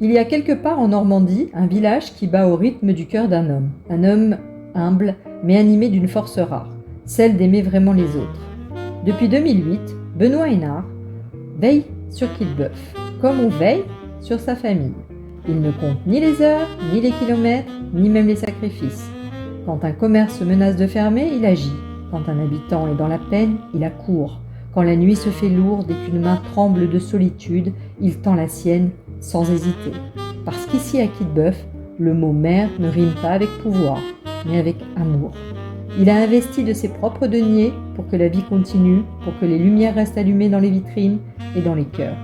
Il y a quelque part en Normandie un village qui bat au rythme du cœur d'un homme humble mais animé d'une force rare, celle d'aimer vraiment les autres. Depuis 2008, Benoît Hénard veille sur Quillebeuf, comme on veille sur sa famille. Il ne compte ni les heures, ni les kilomètres, ni même les sacrifices. Quand un commerce menace de fermer, il agit. Quand un habitant est dans la peine, il accourt. Quand la nuit se fait lourde et qu'une main tremble de solitude, il tend la sienne sans hésiter. Parce qu'ici à Quillebeuf, le mot mère ne rime pas avec pouvoir, mais avec amour. Il a investi de ses propres deniers pour que la vie continue, pour que les lumières restent allumées dans les vitrines et dans les cœurs.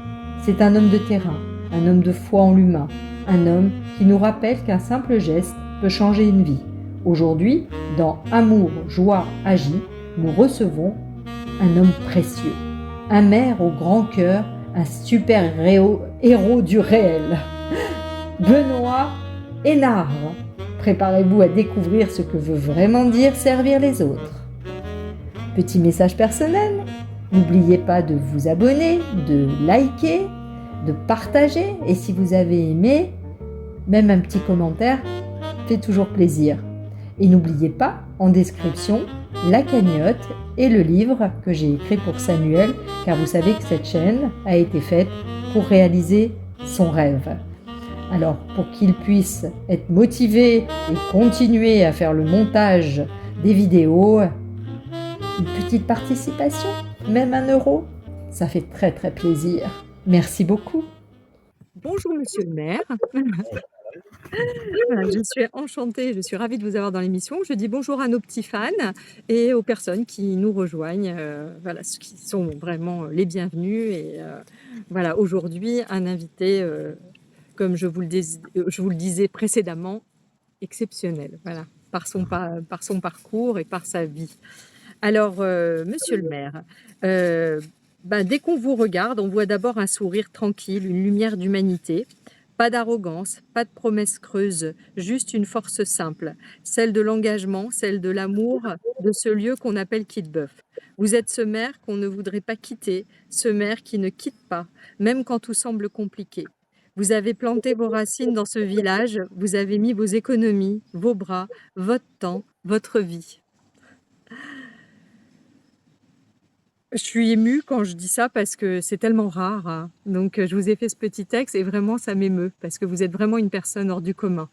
C'est un homme de terrain, un homme de foi en l'humain, un homme qui nous rappelle qu'un simple geste peut changer une vie. Aujourd'hui, dans Amour, joie, agit, nous recevons un homme précieux, un maire au grand cœur, un super héros du réel. Benoît Hénard. Préparez-vous à découvrir ce que veut vraiment dire servir les autres. Petit message personnel, n'oubliez pas de vous abonner, de liker, de partager et si vous avez aimé, même un petit commentaire fait toujours plaisir. Et n'oubliez pas, en description, la cagnotte et le livre que j'ai écrit pour Samuel, car vous savez que cette chaîne a été faite pour réaliser son rêve. Alors, pour qu'il puisse être motivé et continuer à faire le montage des vidéos, une petite participation, même 1 €, ça fait très très plaisir. Merci beaucoup. Bonjour Monsieur le maire. Voilà, je suis enchantée, je suis ravie de vous avoir dans l'émission. Je dis bonjour à nos petits fans et aux personnes qui nous rejoignent, voilà, ceux qui sont vraiment les bienvenus et voilà, aujourd'hui un invité, comme je vous le disais précédemment, exceptionnel, voilà, par son parcours et par sa vie. Alors, monsieur le maire, heu, dès qu'on vous regarde, on voit d'abord un sourire tranquille, une lumière d'humanité. Pas d'arrogance, pas de promesses creuses, juste une force simple, celle de l'engagement, celle de l'amour de ce lieu qu'on appelle Quillebeuf. Vous êtes ce maire qu'on ne voudrait pas quitter, ce maire qui ne quitte pas, même quand tout semble compliqué. Vous avez planté vos racines dans ce village, vous avez mis vos économies, vos bras, votre temps, votre vie. Je suis émue quand je dis ça parce que c'est tellement rare, hein. Donc, je vous ai fait ce petit texte et vraiment ça m'émeut parce que vous êtes vraiment une personne hors du commun.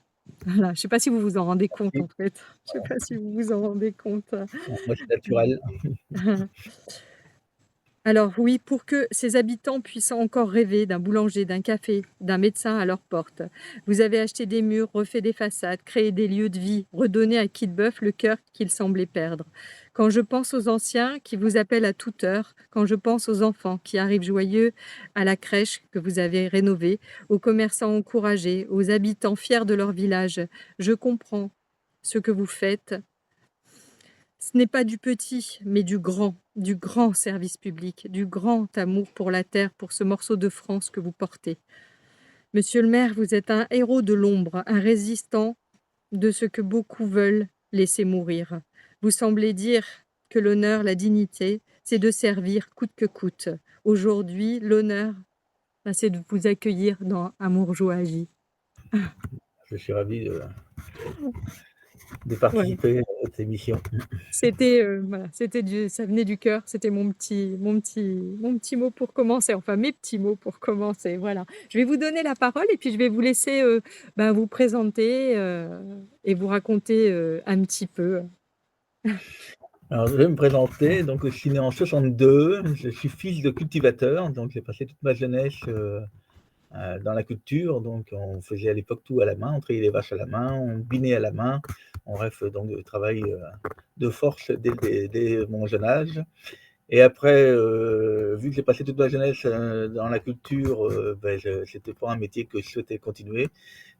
Voilà, je ne sais pas si vous vous en rendez compte Merci. en fait. Je ne sais pas si vous vous en rendez compte. Bon, moi, c'est naturel. Alors oui, pour que ces habitants puissent encore rêver d'un boulanger, d'un café, d'un médecin à leur porte, vous avez acheté des murs, refait des façades, créé des lieux de vie, redonné à Quillebeuf le cœur qu'il semblait perdre. Quand je pense aux anciens qui vous appellent à toute heure, quand je pense aux enfants qui arrivent joyeux à la crèche que vous avez rénovée, aux commerçants encouragés, aux habitants fiers de leur village, je comprends ce que vous faites. Ce n'est pas du petit, mais du grand service public, du grand amour pour la terre, pour ce morceau de France que vous portez. Monsieur le maire, vous êtes un héros de l'ombre, un résistant de ce que beaucoup veulent laisser mourir. Vous semblez dire que l'honneur, la dignité, c'est de servir coûte que coûte. Aujourd'hui, l'honneur, c'est de vous accueillir dans Amour, joie, agit. Je suis ravi de Voilà. participer à cette émission. C'était, voilà, ça venait du cœur, c'était mon petit mot pour commencer, enfin mes petits mots pour commencer, voilà. Je vais vous donner la parole et puis je vais vous laisser, vous présenter, et vous raconter, un petit peu. Alors, je vais me présenter. Donc, je suis né en 62. Je suis fils de cultivateur. Donc, j'ai passé toute ma jeunesse dans la culture. Donc, on faisait à l'époque tout à la main. On trayait les vaches à la main, on binait à la main. On rêve donc de travail de force dès mon jeune âge. Et après, vu que j'ai passé toute ma jeunesse dans la culture, c'était pas un métier que je souhaitais continuer.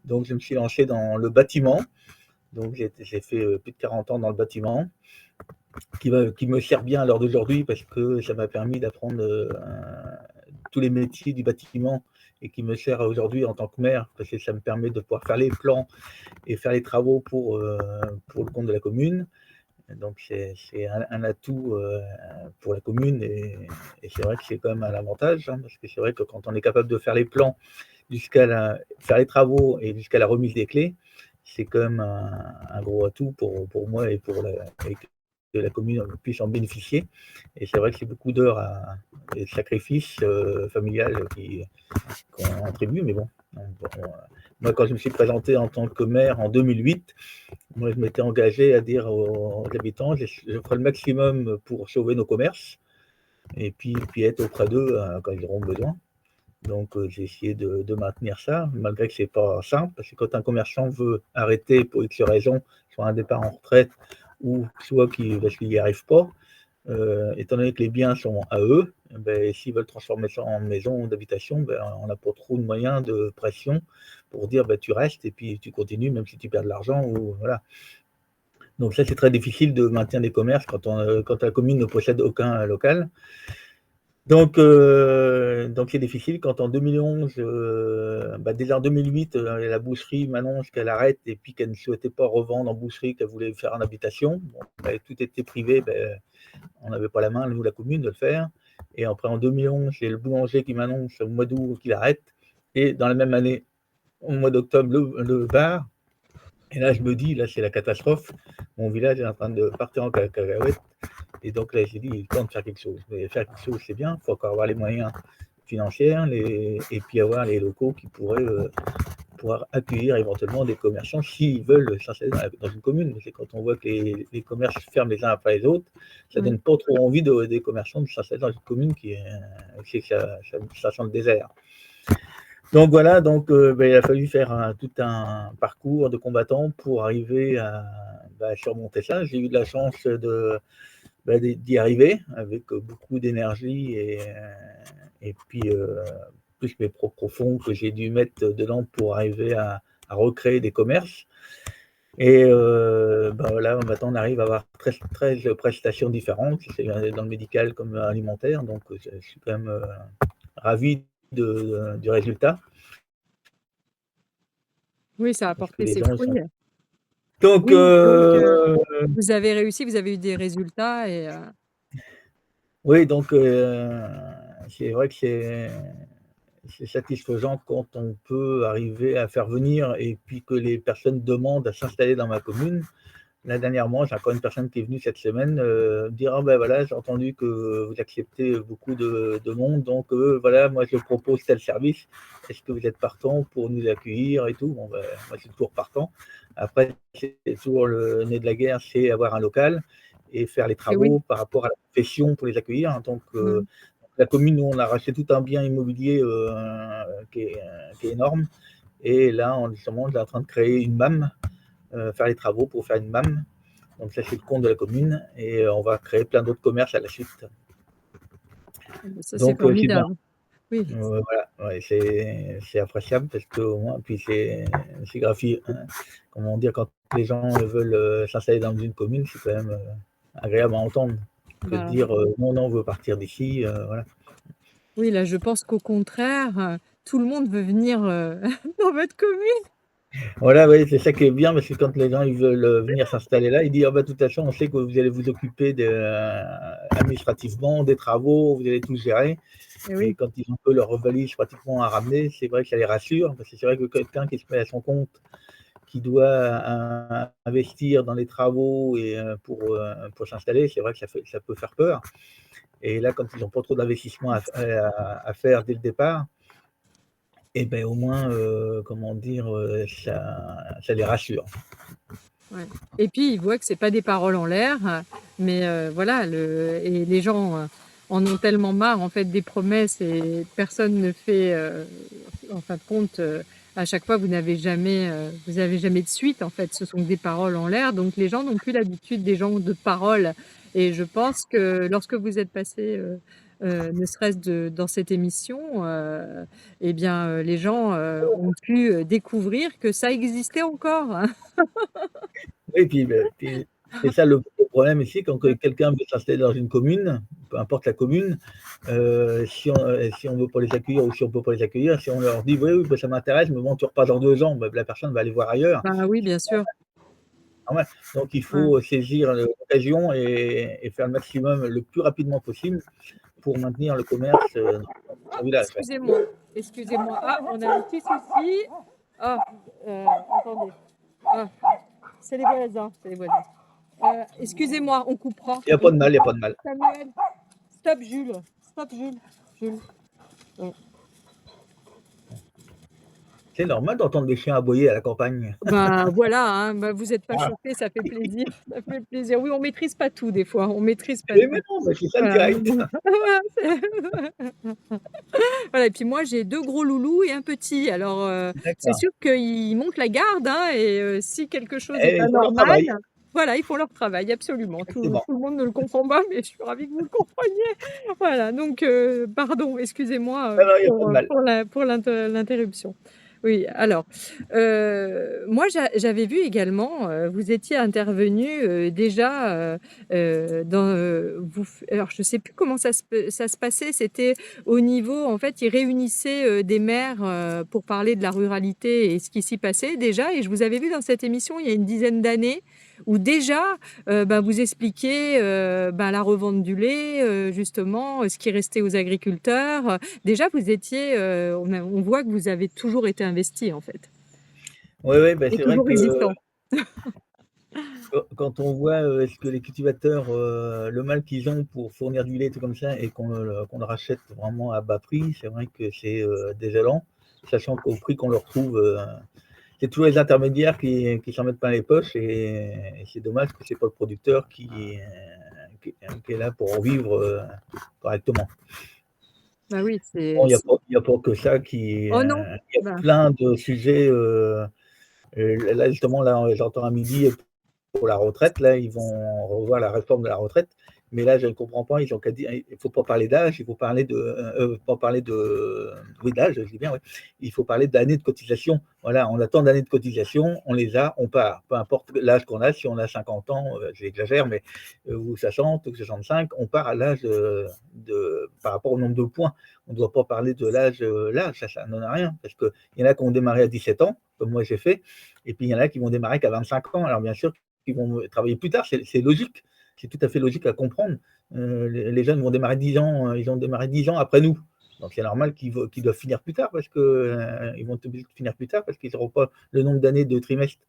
Donc, je me suis lancé dans le bâtiment. Donc, j'ai fait plus de 40 ans dans le bâtiment, qui me sert bien à l'heure d'aujourd'hui parce que ça m'a permis d'apprendre tous les métiers du bâtiment et qui me sert aujourd'hui en tant que maire parce que ça me permet de pouvoir faire les plans et faire les travaux pour le compte de la commune. Donc, c'est un atout pour la commune et c'est vrai que c'est quand même un avantage, hein, parce que c'est vrai que quand on est capable de faire les plans jusqu'à faire les travaux et jusqu'à la remise des clés, c'est quand même un gros atout pour moi et que la commune puisse en bénéficier. Et c'est vrai que c'est beaucoup d'heures et de sacrifices familiales qu'on contribue, mais bon. Moi, quand je me suis présenté en tant que maire en 2008, moi, je m'étais engagé à dire aux habitants, je ferai le maximum pour sauver nos commerces et puis être auprès d'eux quand ils auront besoin. Donc, j'ai essayé de maintenir ça, malgré que c'est pas simple, parce que quand un commerçant veut arrêter pour X raison, soit un départ en retraite ou soit parce qu'il n'y arrive pas, étant donné que les biens sont à eux, ben, s'ils veulent transformer ça en maison d'habitation, ben, on n'a pas trop de moyens de pression pour dire ben, tu restes et puis tu continues, même si tu perds de l'argent. Voilà. Donc ça, c'est très difficile de maintenir des commerces quand la commune ne possède aucun local. Donc c'est difficile quand en 2011, déjà en 2008, la boucherie m'annonce qu'elle arrête et puis qu'elle ne souhaitait pas revendre en boucherie, qu'elle voulait faire en habitation. Bon, tout était privé, on n'avait pas la main, nous, la commune, de le faire. Et après, en 2011, c'est le boulanger qui m'annonce au mois d'août qu'il arrête. Et dans la même année, au mois d'octobre, le bar. Et là, je me dis, là, c'est la catastrophe. Mon village est en train de partir en cacahuète. Et donc là, j'ai dit, il est temps de faire quelque chose. Mais faire quelque chose, c'est bien. Il faut encore avoir les moyens financiers et puis avoir les locaux qui pourraient pouvoir accueillir éventuellement des commerçants s'ils veulent s'installer dans une commune. C'est quand on voit que les commerces ferment les uns après les autres, ça ne donne pas trop envie des commerçants de s'installer dans une commune ça sent le désert. Donc voilà, il a fallu faire tout un parcours de combattants pour arriver à surmonter ça. J'ai eu de la chance d'y arriver avec beaucoup d'énergie et puis plus mes propres fonds que j'ai dû mettre dedans pour arriver à recréer des commerces. Et voilà, maintenant on arrive à avoir 13 prestations différentes, c'est dans le médical comme alimentaire, donc je suis quand même ravi du résultat. Oui, ça a Parce que porté les ses gens fruits. sont... Donc, Oui, vous avez réussi, vous avez eu des résultats et oui, donc c'est vrai que c'est satisfaisant quand on peut arriver à faire venir et puis que les personnes demandent à s'installer dans ma commune. Là, dernièrement, j'ai encore une personne qui est venue cette semaine dire ah ben voilà, j'ai entendu que vous acceptez beaucoup de monde, donc voilà, moi je propose tel service. Est-ce que vous êtes partant pour nous accueillir et tout? Bon, ben, moi, je suis toujours partant. Après, c'est toujours le nez de la guerre, c'est avoir un local et faire les oui. travaux par rapport à la profession pour les accueillir. Donc, la commune, nous, on a racheté tout un bien immobilier qui est énorme. Et là, justement, on est en train de créer une MAM, faire les travaux pour faire une MAM. Donc ça, c'est le compte de la commune. Et on va créer plein d'autres commerces à la suite. Ça, c'est Donc, c'est bien. formidable. Oui. Voilà, ouais, c'est appréciable parce que au moins, puis c'est graphique. Hein, comment dire, quand les gens veulent s'installer dans une commune, c'est quand même agréable à entendre que de dire non, on veut partir d'ici. Voilà. Oui, là, je pense qu'au contraire, tout le monde veut venir dans votre commune. Voilà, ouais, c'est ça qui est bien parce que quand les gens ils veulent venir s'installer là, ils disent ah bah, de toute façon, on sait que vous allez vous occuper administrativement des travaux, vous allez tout gérer. Et quand ils ont un peu leur valise pratiquement à ramener, c'est vrai que ça les rassure parce que c'est vrai que quelqu'un qui se met à son compte, qui doit investir dans les travaux et pour s'installer, c'est vrai que ça peut faire peur. Et là, quand ils n'ont pas trop d'investissement à faire dès le départ, et ben au moins, comment dire, ça les rassure. Ouais. Et puis ils voient que c'est pas des paroles en l'air, mais voilà, et les gens en ont tellement marre en fait des promesses et personne ne fait. En fin de compte, à chaque fois vous n'avez jamais de suite en fait. Ce sont des paroles en l'air, donc les gens n'ont plus l'habitude des gens de paroles. Et je pense que lorsque vous êtes passé, ne serait-ce dans cette émission, eh bien les gens ont pu découvrir que ça existait encore. Oui, puis c'est ça le problème ici, quand quelqu'un veut s'installer dans une commune, peu importe la commune, si on veut pas les accueillir ou si on peut pas les accueillir, si on leur dit: «Oui, oui, bah, ça m'intéresse, mais bon, tu repars dans 2 ans», bah, la personne va aller voir ailleurs. Bah oui, bien sûr. Normal. Donc il Ouais. faut saisir l'occasion et faire le maximum le plus rapidement possible pour maintenir le commerce dans le village. Excusez-moi. Ah, on a un petit souci. Ah, attendez. Ah, c'est les voisins. Excusez-moi, on coupera. Il n'y a pas de mal, il n'y a pas de mal. Samuel, stop Jules. Stop Jules. Jules. C'est normal d'entendre des chiens aboyer à la campagne. Bah voilà, hein, bah, vous n'êtes pas choqués, ça fait plaisir. Ça fait plaisir. Oui, on maîtrise pas tout des fois. On maîtrise pas Mais tout. non, mais c'est ça le Voilà. direct. Voilà, et puis moi j'ai 2 gros loulous et un petit. Alors, c'est D'accord. sûr qu'ils montent la garde, hein, et si quelque chose Et est ils font leur anormal, travail. voilà, ils font leur travail, absolument. Tout Effectivement. le monde ne le comprend pas, mais je suis ravie que vous le compreniez. Voilà, donc pardon, excusez-moi, Non, non, il n'y a pas de mal. pour l'interruption. Oui, alors, moi j'avais vu également, vous étiez intervenue, déjà, alors je ne sais plus comment ça se passait, c'était au niveau, en fait, ils réunissaient des maires pour parler de la ruralité et ce qui s'y passait déjà. Et je vous avais vu dans cette émission il y a une dizaine d'années où déjà vous expliquiez la revente du lait, justement, ce qui restait aux agriculteurs. Déjà, vous étiez, on voit que vous avez toujours été investi en fait Oui, oui, ben et c'est vrai toujours que résistant. quand on voit ce que les cultivateurs, le mal qu'ils ont pour fournir du lait, tout comme ça, et qu'on le rachète vraiment à bas prix, c'est vrai que c'est désolant, sachant qu'au prix qu'on le retrouve, c'est toujours les intermédiaires qui s'en mettent plein les poches, et c'est dommage que c'est pas le producteur qui est là pour en vivre correctement. Bah oui, Bon, il y a pas que ça Oh non, il y a bah, plein de sujets. Là, justement, là, j'entends à midi pour la retraite. Là, ils vont revoir la réforme de la retraite. Mais là, je ne comprends pas. Ils ont qu'à dire, il ne faut pas parler d'âge, il faut parler pas parler de, oui, d'âge, je dis bien, oui. Il faut parler d'années de cotisation. Voilà, on a tant d'années de cotisation, on les a, on part. Peu importe l'âge qu'on a, si on a 50 ans, j'exagère, mais ou 60 ou 65, on part à l'âge par rapport au nombre de points. On ne doit pas parler de l'âge, ça n'en a rien. Parce qu'il y en a qui ont démarré à 17 ans, comme moi j'ai fait, et puis il y en a qui vont démarrer qu'à 25 ans. Alors bien sûr, qui vont travailler plus tard, c'est logique, c'est tout à fait logique à comprendre. Les jeunes vont démarrer 10 ans, ils ont démarré 10 ans après nous. Donc c'est normal qu'ils doivent finir plus tard parce qu'ils vont être obligés de finir plus tard parce qu'ils n'auront pas le nombre d'années de trimestre.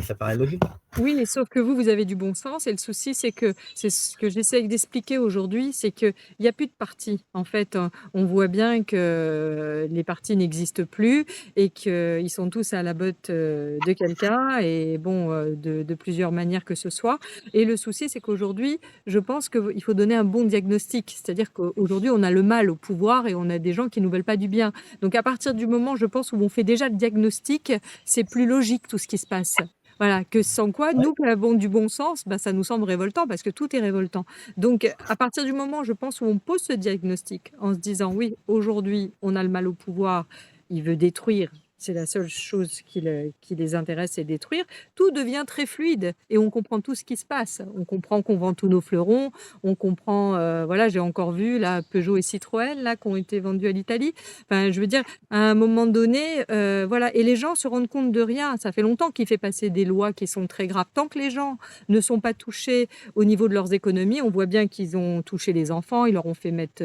Ça paraît logique. oui, sauf que vous avez du bon sens et le souci, c'est que c'est ce que j'essaie d'expliquer aujourd'hui, c'est qu'il y a plus de partis. En fait, on voit bien que les partis n'existent plus et qu'ils sont tous à la botte de quelqu'un et bon, de plusieurs manières que ce soit. Et le souci, c'est qu'aujourd'hui, je pense qu'il faut donner un bon diagnostic. C'est-à-dire qu'aujourd'hui, on a le mal au pouvoir et on a des gens qui nous veulent pas du bien. Donc, à partir du moment, je pense, où on fait déjà le diagnostic, c'est plus logique tout ce qui se passe. Voilà, que sans quoi, Ouais. nous qui avons du bon sens, ça nous semble révoltant parce que tout est révoltant. Donc, à partir du moment, je pense, où on pose ce diagnostic en se disant, oui, aujourd'hui, on a le mal au pouvoir, il veut détruire, c'est la seule chose qui les intéresse, c'est détruire, tout devient très fluide et on comprend tout ce qui se passe. On comprend qu'on vend tous nos fleurons, on comprend, voilà, j'ai encore vu là, Peugeot et Citroën là, qui ont été vendus à l'Italie. Enfin, je veux dire, à un moment donné, voilà, et les gens se rendent compte de rien. Ça fait longtemps qu'il fait passer des lois qui sont très graves. Tant que les gens ne sont pas touchés au niveau de leurs économies, on voit bien qu'ils ont touché les enfants, ils leur ont fait mettre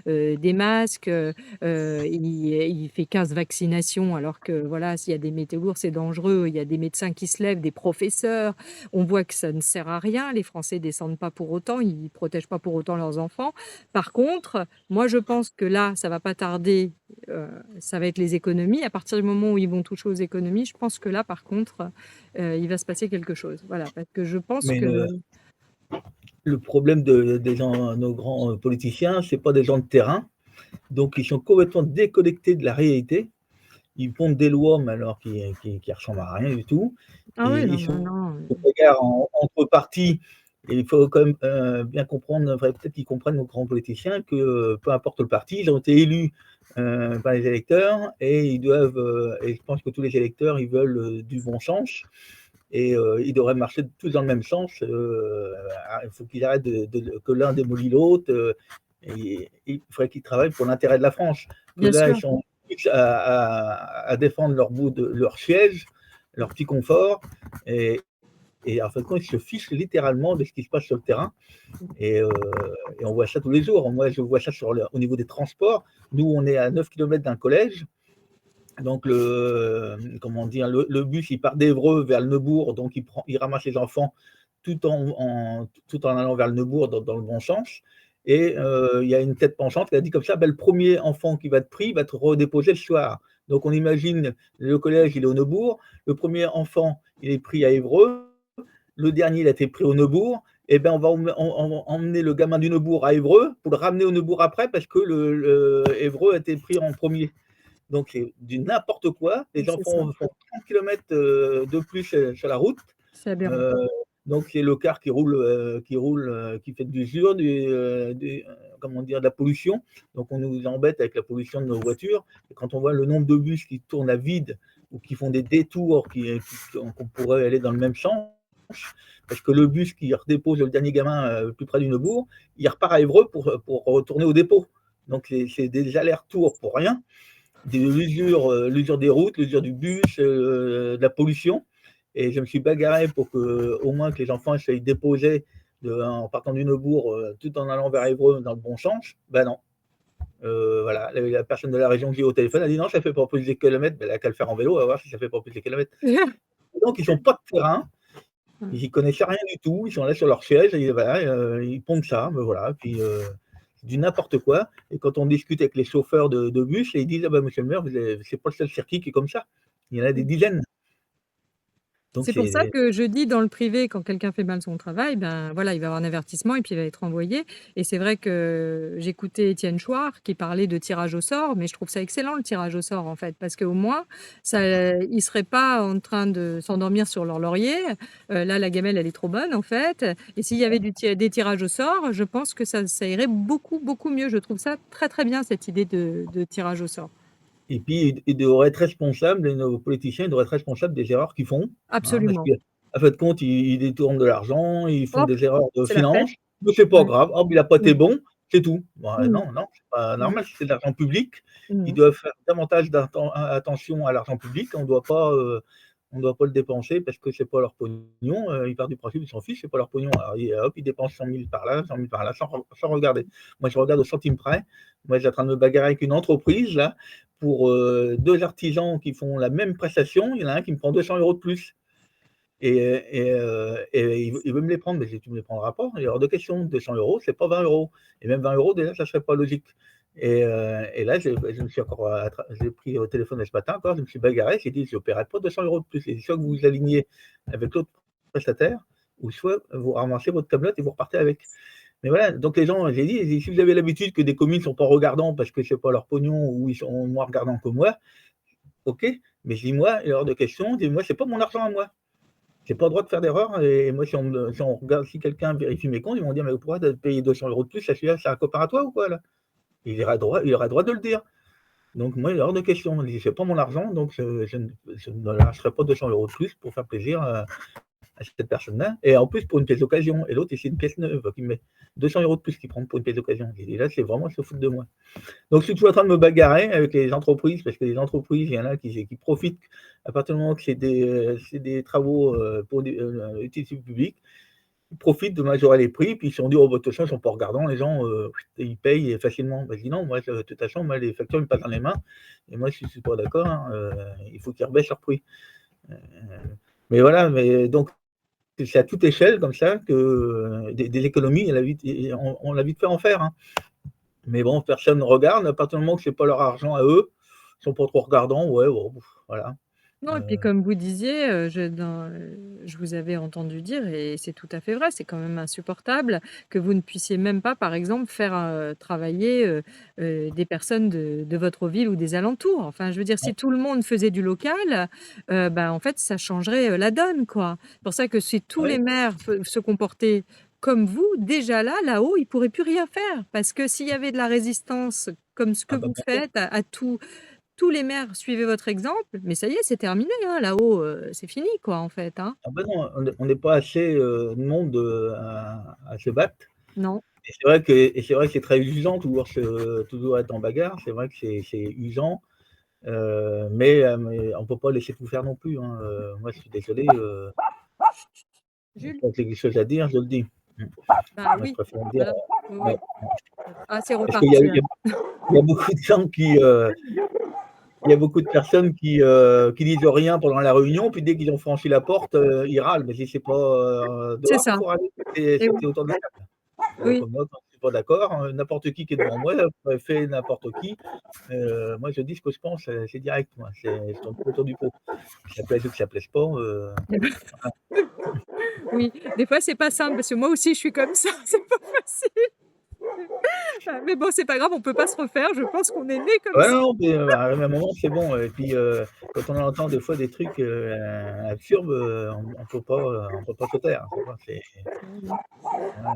des masques, il fait 15 vaccinations alors que voilà, s'il y a des météos lourds, c'est dangereux. Il y a des médecins qui se lèvent, des professeurs. On voit que ça ne sert à rien. Les Français descendent pas pour autant, ils protègent pas pour autant leurs enfants. Par contre, moi, je pense que là, ça va pas tarder. Ça va être les économies. À partir du moment où ils vont toucher aux économies, je pense que là, par contre, il va se passer quelque chose. Voilà, parce que je pense Mais que le problème des gens, nos grands politiciens, c'est pas des gens de terrain. Donc ils sont complètement déconnectés de la réalité. Ils pondent des lois, mais alors qui ressemblent à rien du tout. ah Et oui, non, ils non, sont non. au regard entre partis. Et il faut quand même bien comprendre, faudrait peut-être qu'ils comprennent, nos grands politiciens, que peu importe le parti, ils ont été élus par les électeurs et ils doivent, et je pense que tous les électeurs, ils veulent du bon sens et ils devraient marcher tous dans le même sens. Il faut qu'ils arrêtent que l'un démolit l'autre. Et il faudrait qu'ils travaillent pour l'intérêt de la France. Que Bien là, ils sûr. sont à défendre leur bout de leur siège, leur petit confort, et et en fin de compte, ils se fichent littéralement de ce qui se passe sur le terrain. Et, euh, et on voit ça tous les jours. Moi, je vois ça au niveau des transports. Nous, on est à 9 kilomètres d'un collège. Donc, comment dire, le bus, il part d'Évreux vers le Neubourg, donc il ramasse les enfants tout en allant vers le Neubourg dans le bon sens. Et il y a une tête penchante qui a dit comme ça, ben, le premier enfant qui va être pris va être redéposé le soir. Donc, on imagine, le collège, il est au Neubourg, le premier enfant, il est pris à Évreux, le dernier, il a été pris au Neubourg, et ben, on va emmener le gamin du Neubourg à Évreux pour le ramener au Neubourg après, parce que Évreux a été pris en premier. Donc, c'est du n'importe quoi. Les C'est ça, enfants font 30 km de plus sur la route. c'est aberrant. Euh, donc, c'est le car qui fait de l'usure, comment dire, de la pollution. Donc, on nous embête avec la pollution de nos voitures. Et quand on voit le nombre de bus qui tournent à vide ou qui font des détours qu'on pourrait aller dans le même sens, parce que le bus qui redépose le dernier gamin plus près du Neubourg, il repart à Évreux pour retourner au dépôt. Donc, c'est des allers-retours pour rien, l'usure des routes, l'usure du bus, de la pollution. Et je me suis bagarré pour que, au moins que les enfants soient déposés en partant du Neubourg, tout en allant vers Évreux dans le bon sens. Ben non. Voilà, la personne de la région que j'ai au téléphone a dit non, ça fait pas plus de kilomètres. Ben, elle a qu'à le faire en vélo, on va voir si ça fait pas plus de kilomètres. Donc, ils n'ont pas de terrain, ils n'y connaissent rien du tout, ils sont là sur leur siège, et voilà, ils pompent ça, ben voilà, puis du n'importe quoi. Et quand on discute avec les chauffeurs de bus, ils disent ah ben, monsieur le maire, c'est pas le seul circuit qui est comme ça. Il y en a des dizaines. Donc, C'est pour ça que je dis dans le privé, quand quelqu'un fait mal son travail, ben voilà, il va avoir un avertissement et puis il va être envoyé. Et c'est vrai que j'écoutais Étienne Chouard qui parlait de tirage au sort, mais je trouve ça excellent le tirage au sort en fait, parce qu'au moins, ils seraient pas en train de s'endormir sur leur laurier. Là, la gamelle, elle est trop bonne en fait. Et s'il y avait des tirages au sort, je pense que ça irait beaucoup, beaucoup mieux. Je trouve ça très, très bien cette idée de tirage au sort. et puis, ils devraient être responsables, nos politiciens, ils devraient être responsables des erreurs qu'ils font, hein, parce Absolument. qu'à fin de compte, ils détournent de l'argent, ils font Hop, des erreurs de c'est la fête. finance, mais c'est pas Ouais. grave. Oh, il n'a pas été Mm. bon, c'est tout. Bon, Mm. non, non, c'est pas Mm. normal, c'est de l'argent public. Ils Mm. doivent faire davantage attention à l'argent public. On doit pas le dépenser parce que c'est pas leur pognon. Ils partent du principe qu'ils s'en fichent, c'est pas leur pognon. Alors, hop, ils dépensent 100 000 par là, 100 000 par là, sans regarder. Moi, je regarde au centime près. Moi, je suis en train de me bagarrer avec une entreprise là pour deux artisans qui font la même prestation. Il y en a un qui me prend 200 euros de plus. Et il veut me les prendre, mais je dis, tu ne me les prendras pas. Il y a hors de question. 200 euros, c'est pas 20 euros. Et même 20 euros, déjà, ça ne serait pas logique. Et là, je me suis encore, j'ai pris au téléphone ce matin encore, je me suis bagarré, j'ai dit, je ne paierai pas 200 euros de plus. Et soit que vous vous alignez avec l'autre prestataire, ou soit vous ramassez votre tablette et vous repartez avec. Mais voilà, donc les gens, j'ai dit, si vous avez l'habitude que des communes ne sont pas regardants parce que c'est pas leur pognon ou ils sont moins regardants que moi, ok, mais je dis moi, il est hors de question, dis moi, c'est pas mon argent à moi. J'ai pas le droit de faire d'erreur. Et moi, si on regarde, si quelqu'un vérifie mes comptes, ils vont dire, mais pourquoi tu as payé 200 euros de plus, c'est un copain à toi ou quoi là? Il aura droit de le dire. Donc moi, il est hors de question. Je dis, c'est pas mon argent, donc je ne lâcherai pas 200 euros de plus pour faire plaisir à cette personne-là. Et en plus, pour une pièce d'occasion. Et l'autre, c'est une pièce neuve qui met 200 euros de plus qu'il prend pour une pièce d'occasion. Et là, c'est vraiment se foutre de moi. Donc, je suis toujours en train de me bagarrer avec les entreprises, parce que les entreprises, il y en a qui profitent, à partir du moment que c'est des travaux pour l'utilité publique, ils profitent de majorer les prix, puis ils se sont dit, oh, bah, de toute façon, ils ne sont pas regardants, les gens, ils payent facilement. Bah, je dis non, moi, de toute façon, moi, les factures me passent dans les mains, et moi, je ne suis pas d'accord, hein, il faut qu'ils rebaissent leur prix. Euh, mais voilà, donc, c'est à toute échelle, comme ça, que des économies, on a vite fait en faire. Hein. Mais bon, personne ne regarde. À partir du moment que ce n'est pas leur argent à eux, ils ne sont pas trop regardants, ouais, bon, voilà. Non et puis comme vous disiez, je vous avais entendu dire et c'est tout à fait vrai, c'est quand même insupportable que vous ne puissiez même pas, par exemple, faire, travailler, des personnes de votre ville ou des alentours. Enfin, je veux dire, si tout le monde faisait du local, bah, en fait, ça changerait, la donne, quoi. C'est pour ça que si tous les Oui, maires se comportaient comme vous, déjà là-haut, ils pourraient plus rien faire. Parce que s'il y avait de la résistance comme ce que ah bah, vous bien sûr. faites à tout tous les maires suivaient votre exemple, mais ça y est, c'est terminé, hein, là-haut, c'est fini quoi, en fait, hein? Ah bah non, on n'est pas assez de monde à se battre. Non. Et c'est vrai que c'est très usant toujours être en bagarre. C'est vrai que c'est usant, mais on ne peut pas laisser tout faire non plus. Hein. Moi, je suis désolé. Jules? Quand j'ai quelque chose à dire, je le dis. Bah Moi, je oui, préfère le dire. voilà. Oui, Ouais. oui. Ah, c'est Parce qu'il y a, reparti, il y a- il y a beaucoup de gens il y a beaucoup de personnes qui disent rien pendant la réunion, puis dès qu'ils ont franchi la porte, ils râlent. Mais si c'est pas C'est dehors qu'il ça. faut râler, Et c'est autour de la table. Donc oui, moi, quand je suis pas d'accord, n'importe qui est devant moi, fait n'importe qui, moi je dis ce que je pense, c'est direct moi, je tourne pas autour du pot. Que ça plaise ou que ça plaise pas, oui. Des fois, c'est pas simple parce que moi aussi, je suis comme ça. C'est pas facile. Mais bon, c'est pas grave, on peut pas se refaire. Je pense qu'on est né comme ouais, ça. non, mais à un moment, c'est bon et puis, quand on entend des fois des trucs, absurdes, on peut pas se taire, tu vois? Voilà.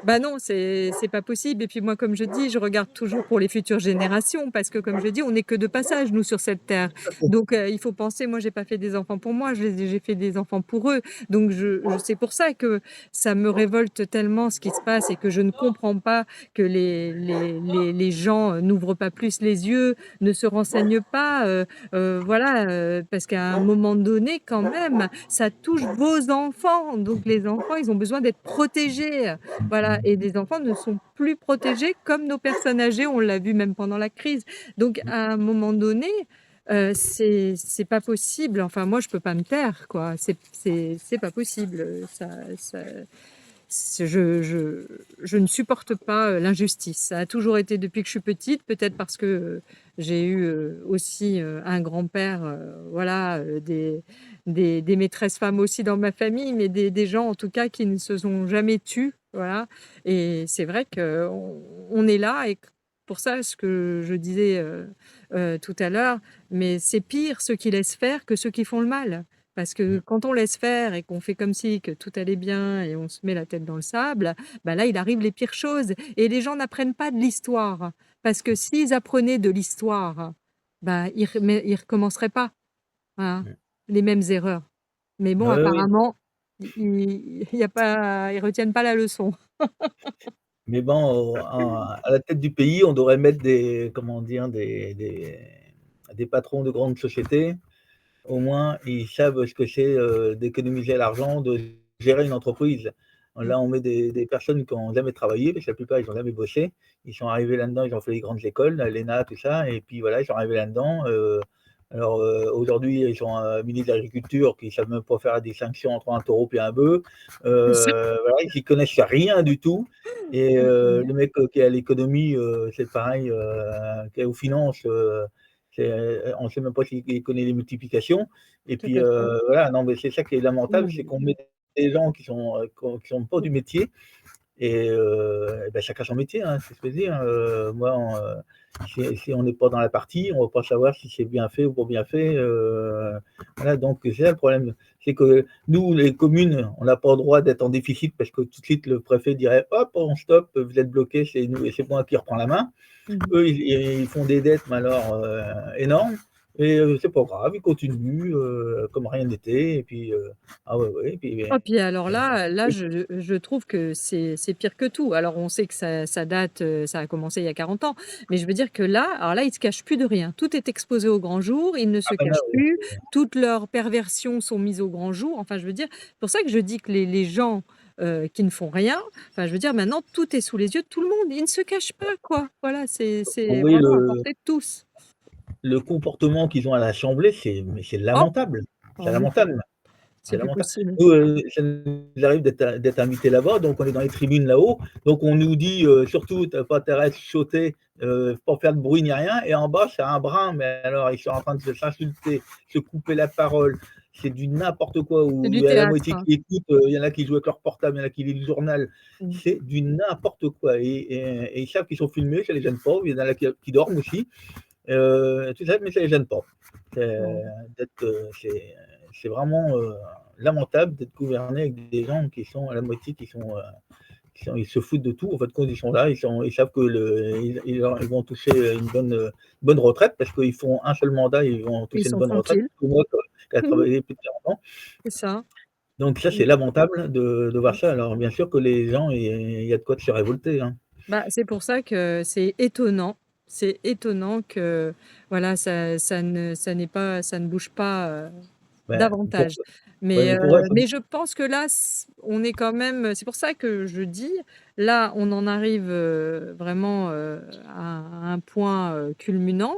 Bah non, c'est pas possible et puis moi, comme je dis, je regarde toujours pour les futures générations parce que comme je dis, on n'est que de passage nous sur cette terre. Donc il faut penser moi j'ai pas fait des enfants pour moi, j'ai fait des enfants pour eux. Donc je c'est pour ça que ça me révolte tellement ce qui se passe et que je ne comprends pas que les gens, n'ouvrent pas plus les yeux, ne se renseignent pas, voilà, parce qu'à un moment donné quand même, ça touche vos enfants. Donc les enfants, ils ont besoin d'être protégés. Voilà, et les enfants ne sont plus protégés comme nos personnes âgées, on l'a vu même pendant la crise. Donc à un moment donné, c'est pas possible. Enfin moi je peux pas me taire quoi, c'est pas possible, je ne supporte pas, l'injustice. Ça a toujours été depuis que je suis petite, peut-être parce que, j'ai eu, aussi, un grand-père, voilà, des maîtresses femmes aussi dans ma famille, mais des gens en tout cas qui ne se sont jamais tus, voilà et c'est vrai qu'on est là et pour ça, ce que je disais, tout à l'heure, mais c'est pire ceux qui laissent faire que ceux qui font le mal. Parce que quand on laisse faire et qu'on fait comme si que tout allait bien et on se met la tête dans le sable, bah là, il arrive les pires choses et les gens n'apprennent pas de l'histoire. Parce que s'ils apprenaient de l'histoire, bah, ils recommenceraient pas, hein, les mêmes erreurs. Mais bon, Ouais, oui, apparemment, il y a pas ils retiennent pas la leçon. mais bon, à la tête du pays, on devrait mettre des comment dire? Des patrons de grandes sociétés. Au moins, ils savent ce que c'est, d'économiser l'argent, de gérer une entreprise. Mmh. Là, on met des personnes qui ont jamais travaillé, parce que la plupart, ils ont jamais bossé. Ils sont arrivés là-dedans, ils ont fait les grandes écoles, l'ENA, tout ça et puis voilà, ils sont arrivés là-dedans, alors, aujourd'hui, ils sont, ministre de l'agriculture qui savent même pas faire des sanctions entre un taureau et un bœuf. C'est ça. Voilà, ils y connaissent rien du tout et Mmh. le mec, qui est à l'économie, c'est pareil, qui est aux finances, on ne sait même pas s'il connaît les multiplications et Tout puis, à fait. voilà, non, mais c'est ça qui est lamentable, c'est qu'on Mmh. met des gens qui sont pas du métier et bah, chacun son métier, hein, c'est ce que je veux dire. Moi, si on n'est pas dans la partie, on va pas savoir si c'est bien fait ou pas bien fait, voilà, donc c'est ça le problème. C'est que nous, les communes, on n'a pas le droit d'être en déficit parce que tout de suite le préfet dirait: «Hop, on stoppe, vous êtes bloqués, c'est nous et c'est moi qui reprends la main». Mmh. Eux, ils font des dettes, mais alors, énormes et c'est pas grave, ils continuent, comme rien n'était et puis, ah ouais, ouais et puis, Oh puis alors là oui, je trouve que c'est pire que tout. Alors on sait que ça date, ça a commencé il y a 40 ans, mais je veux dire que là, alors là, ils se cachent plus de rien. Tout est exposé au grand jour, ils ne ah se ben là, cachent oui, plus, toutes leurs perversions sont mises au grand jour. Enfin, je veux dire, c'est pour ça que je dis que les gens, qui ne font rien, enfin, je veux dire, maintenant tout est sous les yeux de tout le monde. Ils ne se cachent pas, quoi. Voilà, vous c'est voyez vraiment à portée de tous. le comportement qu'ils ont à l'assemblée, c'est Oh! lamentable. C'est Oh non, lamentable, c'est c'est plus lamentable. possible. Nous, ça nous arrive d'être invités là-bas, donc on est dans les tribunes là-haut, donc on nous dit, surtout: «Tu as pas intérêt à chuchoter, pas faire de bruit ni rien» et en bas, c'est un brin, mais alors ils sont en train de s'insulter, se couper la parole. C'est du n'importe quoi, C'est où il du y a la théâtre, moitié hein. qui écoute, il y en a qui jouent avec leur portable, il y en a qui lisent le journal. Mmh. C'est du n'importe quoi et ils savent qu'ils sont filmés, ça les gêne pas. Il y en a qui dorment aussi. Tout ça, mais ça les gêne pas. Ouais. D'être, c'est vraiment, lamentable d'être gouverné avec des gens qui sont à la moitié ils se foutent de tout. En fait, quand ils sont là, ils savent que ils vont toucher bonne retraite parce qu'ils font un seul mandat, ils vont Ils toucher une sont bonne retraite. tranquilles. Moi qui a Mmh. travaillé plus de 40 ans. C'est ça. Donc ça, Mmh. c'est lamentable de voir Mmh. ça. Alors bien sûr que les gens, il y a de quoi de se révolter, hein. Bah, c'est pour ça que c'est étonnant. C'est étonnant que, voilà, ça n'est pas ça ne bouge pas, Ouais, davantage. ouais, Mais, mais pour eux, mais je pense que là, on est quand même, c'est pour ça que je dis, là, on en arrive vraiment à un point culminant,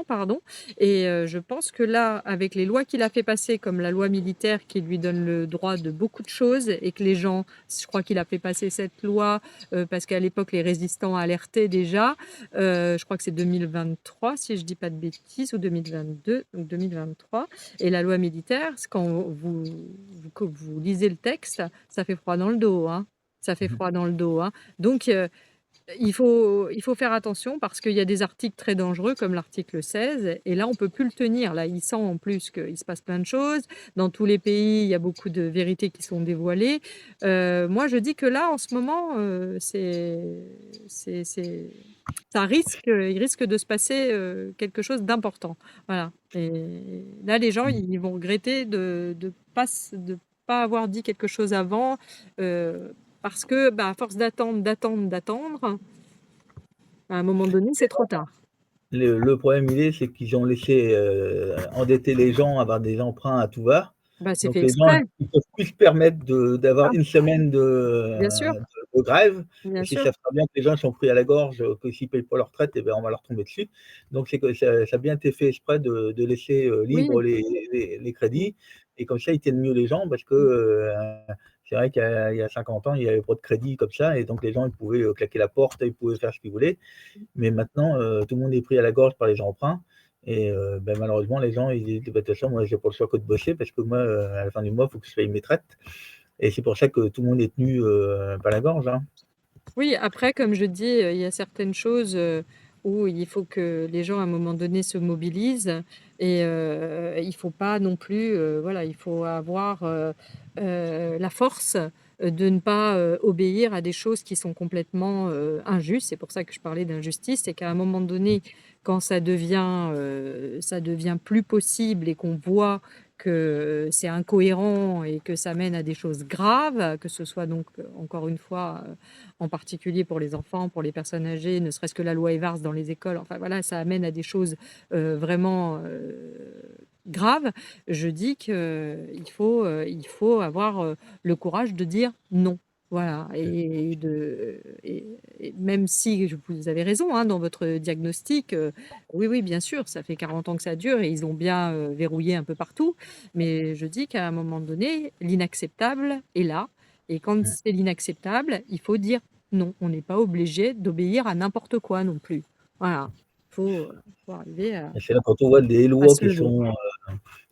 pardon. Et je pense que là, avec les lois qu'il a fait passer, comme la loi militaire qui lui donne le droit de beaucoup de choses, et que les gens, je crois qu'il a fait passer cette loi parce qu'à l'époque, les résistants alertaient déjà. Je crois que c'est 2023, si je dis pas de bêtises, ou 2022, ou 2023. Et la loi militaire, quand vous lisez le texte, ça fait froid dans le dos, hein. Ça fait froid dans le dos, hein. Donc, il faut faire attention parce qu'il y a des articles très dangereux comme l'article 16 et là, on peut plus le tenir. Là, il sent en plus qu'il se passe plein de choses. Dans tous les pays, il y a beaucoup de vérités qui sont dévoilées. Moi, je dis que là, en ce moment, il risque de se passer quelque chose d'important. Voilà. Et là, les gens, ils vont regretter de pas avoir dit quelque chose avant, parce que, bah, à force d'attendre, à un moment donné, c'est trop tard. Le problème, c'est qu'ils ont laissé endetter les gens, avoir des emprunts à tout va. Bah, c'est Donc fait les gens, exprès. ils peuvent plus se permettre d'avoir Ah, une semaine bien sûr, de grève. bien Et s'ils sûr. savent très bien que les gens sont pris à la gorge, que s'ils ne payent pas leur retraite, eh ben, on va leur tomber dessus. Donc c'est que ça a bien été fait exprès de laisser Oui. libres les Mmh, crédits. Et comme ça, ils tiennent mieux les gens parce que mmh. c'est vrai qu'il y a 50 ans, il n'y avait pas de crédit comme ça. Et donc les gens, ils pouvaient claquer la porte, ils pouvaient faire ce qu'ils voulaient. Mais maintenant, tout le monde est pris à la gorge par les emprunts et malheureusement, les gens, ils disent: «Bah, de toute façon, moi, j'ai pas le choix que de bosser parce que moi, à la fin du mois, il faut que je paye mes traites» et c'est pour ça que tout le monde est tenu, par la gorge, hein. Oui, après, comme je dis, il y a certaines choses, où il faut que les gens, à un moment donné, se mobilisent et il faut pas non plus, voilà, il faut avoir, la force, de ne pas, obéir à des choses qui sont complètement, injustes. C'est pour ça que je parlais d'injustice, c'est qu'à un moment donné, quand ça devient plus possible et qu'on voit que c'est incohérent et que ça mène à des choses graves, que ce soit donc, encore une fois, en particulier pour les enfants, pour les personnes âgées, ne serait-ce que la loi Evars dans les écoles, enfin voilà, ça amène à des choses vraiment graves. Je dis qu'il faut avoir le courage de dire non. Voilà, et même si vous avez raison hein, dans votre diagnostic, oui, oui, bien sûr, ça fait 40 ans que ça dure et ils ont bien verrouillé un peu partout, mais je dis qu'à un moment donné, l'inacceptable est là, et quand Mmh. c'est l'inacceptable, il faut dire non, on n'est pas obligé d'obéir à n'importe quoi non plus. Voilà, faut arriver Et c'est là quand on voit des à lois se qui lever. sont,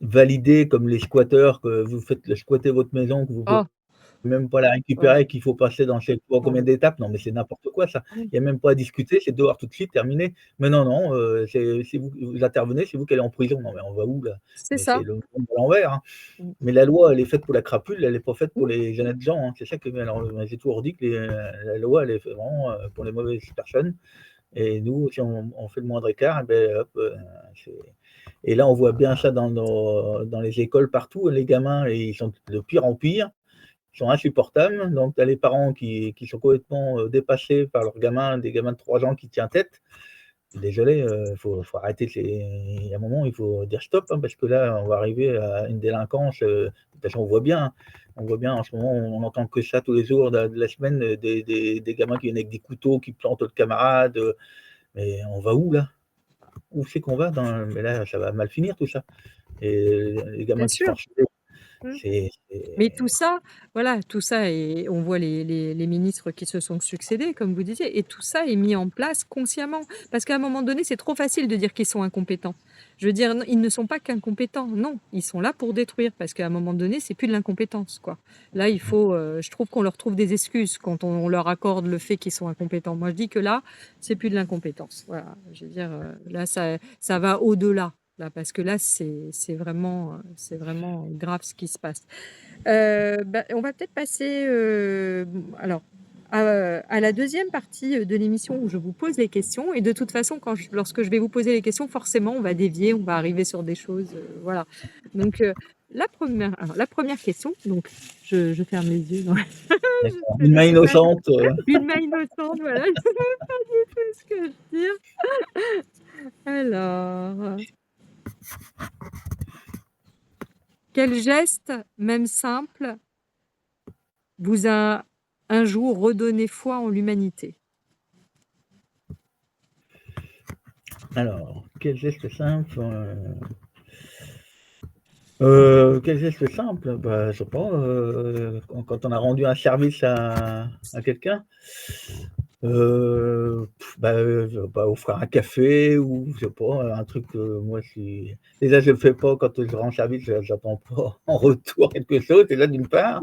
validées comme les squatteurs, que vous faites squatter votre maison, que vous pouvez Oh, même pas la oh, récupérer, qu'il faut passer dans je sais pas oh, combien d'étapes. Non, mais c'est n'importe quoi ça. oui, Il y a même pas à discuter, c'est dehors tout de suite, terminé. Mais non, non, c'est vous intervenez, c'est vous qui allez en prison. Non, mais on va où là? c'est Mais c'est ça. le monde à l'envers, hein. Mmh, Mais la loi, elle est faite pour la crapule, elle est pas faite pour mmh, les honnêtes gens, hein. C'est ça que alors, j'ai toujours dit que la loi, elle est faite vraiment, pour les mauvaises personnes et nous, si on fait le moindre écart, et beh, hop, c'est et là, on voit bien ça dans les écoles partout. Les gamins, ils sont de pire en pire, ils sont insupportables. Donc tu as les parents qui sont complètement, dépassés par leurs gamins, des gamins de 3 ans qui tiennent tête. Désolé, faut arrêter ces il y a un moment, il faut dire stop, hein, parce que là, on va arriver à une délinquance, de toute façon, on voit bien en ce moment, on entend que ça tous les jours de la semaine, des gamins qui viennent avec des couteaux, qui plantent d'autres camarades, mais on va où là? Où c'est qu'on va dans mais là, ça va mal finir tout ça et les bien gamins qui se font sûr. harceler, Mmh. Mais tout c'est ça, voilà, tout ça, et on voit les ministres qui se sont succédés, comme vous disiez, et tout ça est mis en place consciemment. Parce qu'à un moment donné, c'est trop facile de dire qu'ils sont incompétents. Je veux dire, ils ne sont pas qu'incompétents, non, ils sont là pour détruire, parce qu'à un moment donné, c'est plus de l'incompétence, quoi. Là, je trouve qu'on leur trouve des excuses quand on leur accorde le fait qu'ils sont incompétents. Moi, je dis que là, c'est plus de l'incompétence. Voilà, je veux dire, là, ça va au-delà. Là, parce que là, c'est vraiment grave ce qui se passe. Bah, on va peut-être passer, alors à la deuxième partie, de l'émission où je vous pose les questions, et de toute façon lorsque je vais vous poser les questions, forcément on va dévier, on va arriver sur des choses, voilà. Donc la première question, donc je ferme les yeux, non, d'accord. je Une main sais pas, innocente, une main innocente, voilà, je sais pas du tout ce que je dire. Alors, quel geste, même simple, vous a un jour redonné foi en l'humanité? Alors, quel geste simple, quel geste simple? Bah, je sais pas, quand on a rendu un service à quelqu'un, offrir un café ou je sais pas, un truc, moi si déjà je le fais pas quand je rends service, j'attends pas en retour quelque chose, déjà d'une part.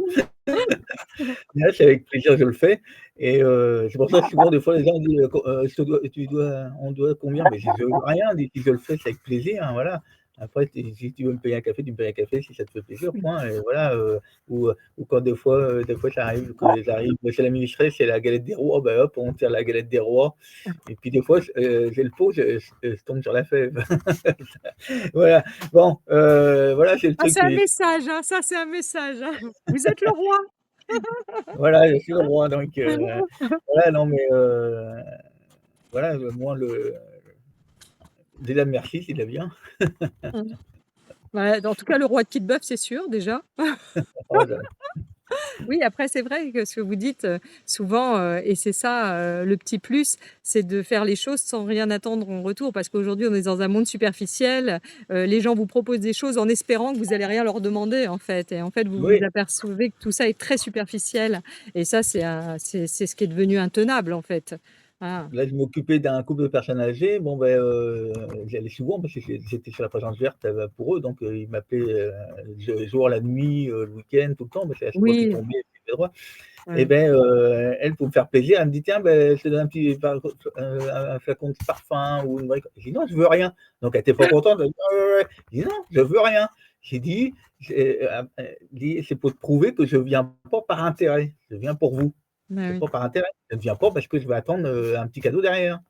Là, c'est avec plaisir que je le fais et c'est pour ça que souvent des fois les gens disent: «Je te dois tu dois on doit combien?» Mais je veux rien, dès que je le fais, c'est avec plaisir, hein, voilà. Après si tu veux me payer un café, tu me payes un café si ça te fait plaisir, point et voilà, ou quand des fois ça arrive que j'arrive chez l'administré, c'est la galette des rois, bah, hop, on tire la galette des rois et puis des fois, j'ai le pot, je tombe sur la fève. Voilà, bon, voilà, c'est le Ah, truc c'est un qui message, hein, ça c'est un message, hein. Vous êtes le roi. voilà, je suis le roi donc voilà, non mais voilà, moi le déjà merci, c'est déjà bien. Mmh. Ouais, en tout cas, le roi de Kidbuff, c'est sûr déjà. Oh là Oui, après c'est vrai que ce que vous dites, souvent, et c'est ça, le petit plus, c'est de faire les choses sans rien attendre en retour. Parce qu'aujourd'hui, on est dans un monde superficiel, les gens vous proposent des choses en espérant que vous allez rien leur demander, en fait et en fait, vous vous oui, apercevez que tout ça est très superficiel et ça, c'est ce qui est devenu intenable, en fait. Voilà. là je m'occupais d'un couple de personnes âgées, bon ben, j'y allais souvent parce que j'étais sur la présence verte, pour eux donc ils m'appelaient, le jour, la nuit, le week-end, tout le temps, parce qu'à chaque fois qu'ils Oui, tombaient, j'avais droit. Et ouais. ben, elle, pour me faire plaisir, elle me dit: «Tiens, ben, je te donne un petit un flacon de parfum ou une brique». J'ai dit: «Non, je veux rien». Donc elle était pas contente, elle dit: «Ouais, ouais, ouais». J'ai dit: «Non, je veux rien». J'ai dit, dit: «C'est pour te prouver que je viens pas par intérêt, je viens pour vous. Bah, C'est oui. pas par intérêt, je ne viens pas parce que je vais attendre, un petit cadeau derrière».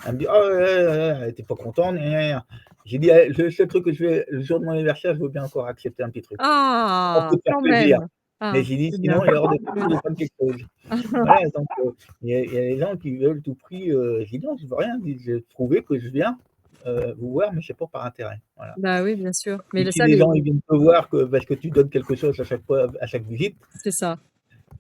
Elle me dit: «Ah ouais, ouais, ouais, ouais», elle était pas contente, gna gna gna. J'ai dit: «Eh, le seul truc que je vais le jour de mon anniversaire, je veux bien encore accepter un petit truc, encore Ah! pour te faire Quand plaisir». même. Mais Ah, j'ai dit: c'est bien. «Sinon, il est hors de Oui. question de prendre quelque chose». Voilà, donc il y a des gens qui veulent tout prix, je dis: «Non, je veux rien», je dis: «Je vais te prouver que je viens, vous voir, mais c'est pas par intérêt». Voilà. Bah, oui, bien sûr. Mais Et le si ça, les les gens, ils viennent te voir que parce que tu donnes quelque chose à chaque fois, à chaque visite, c'est ça.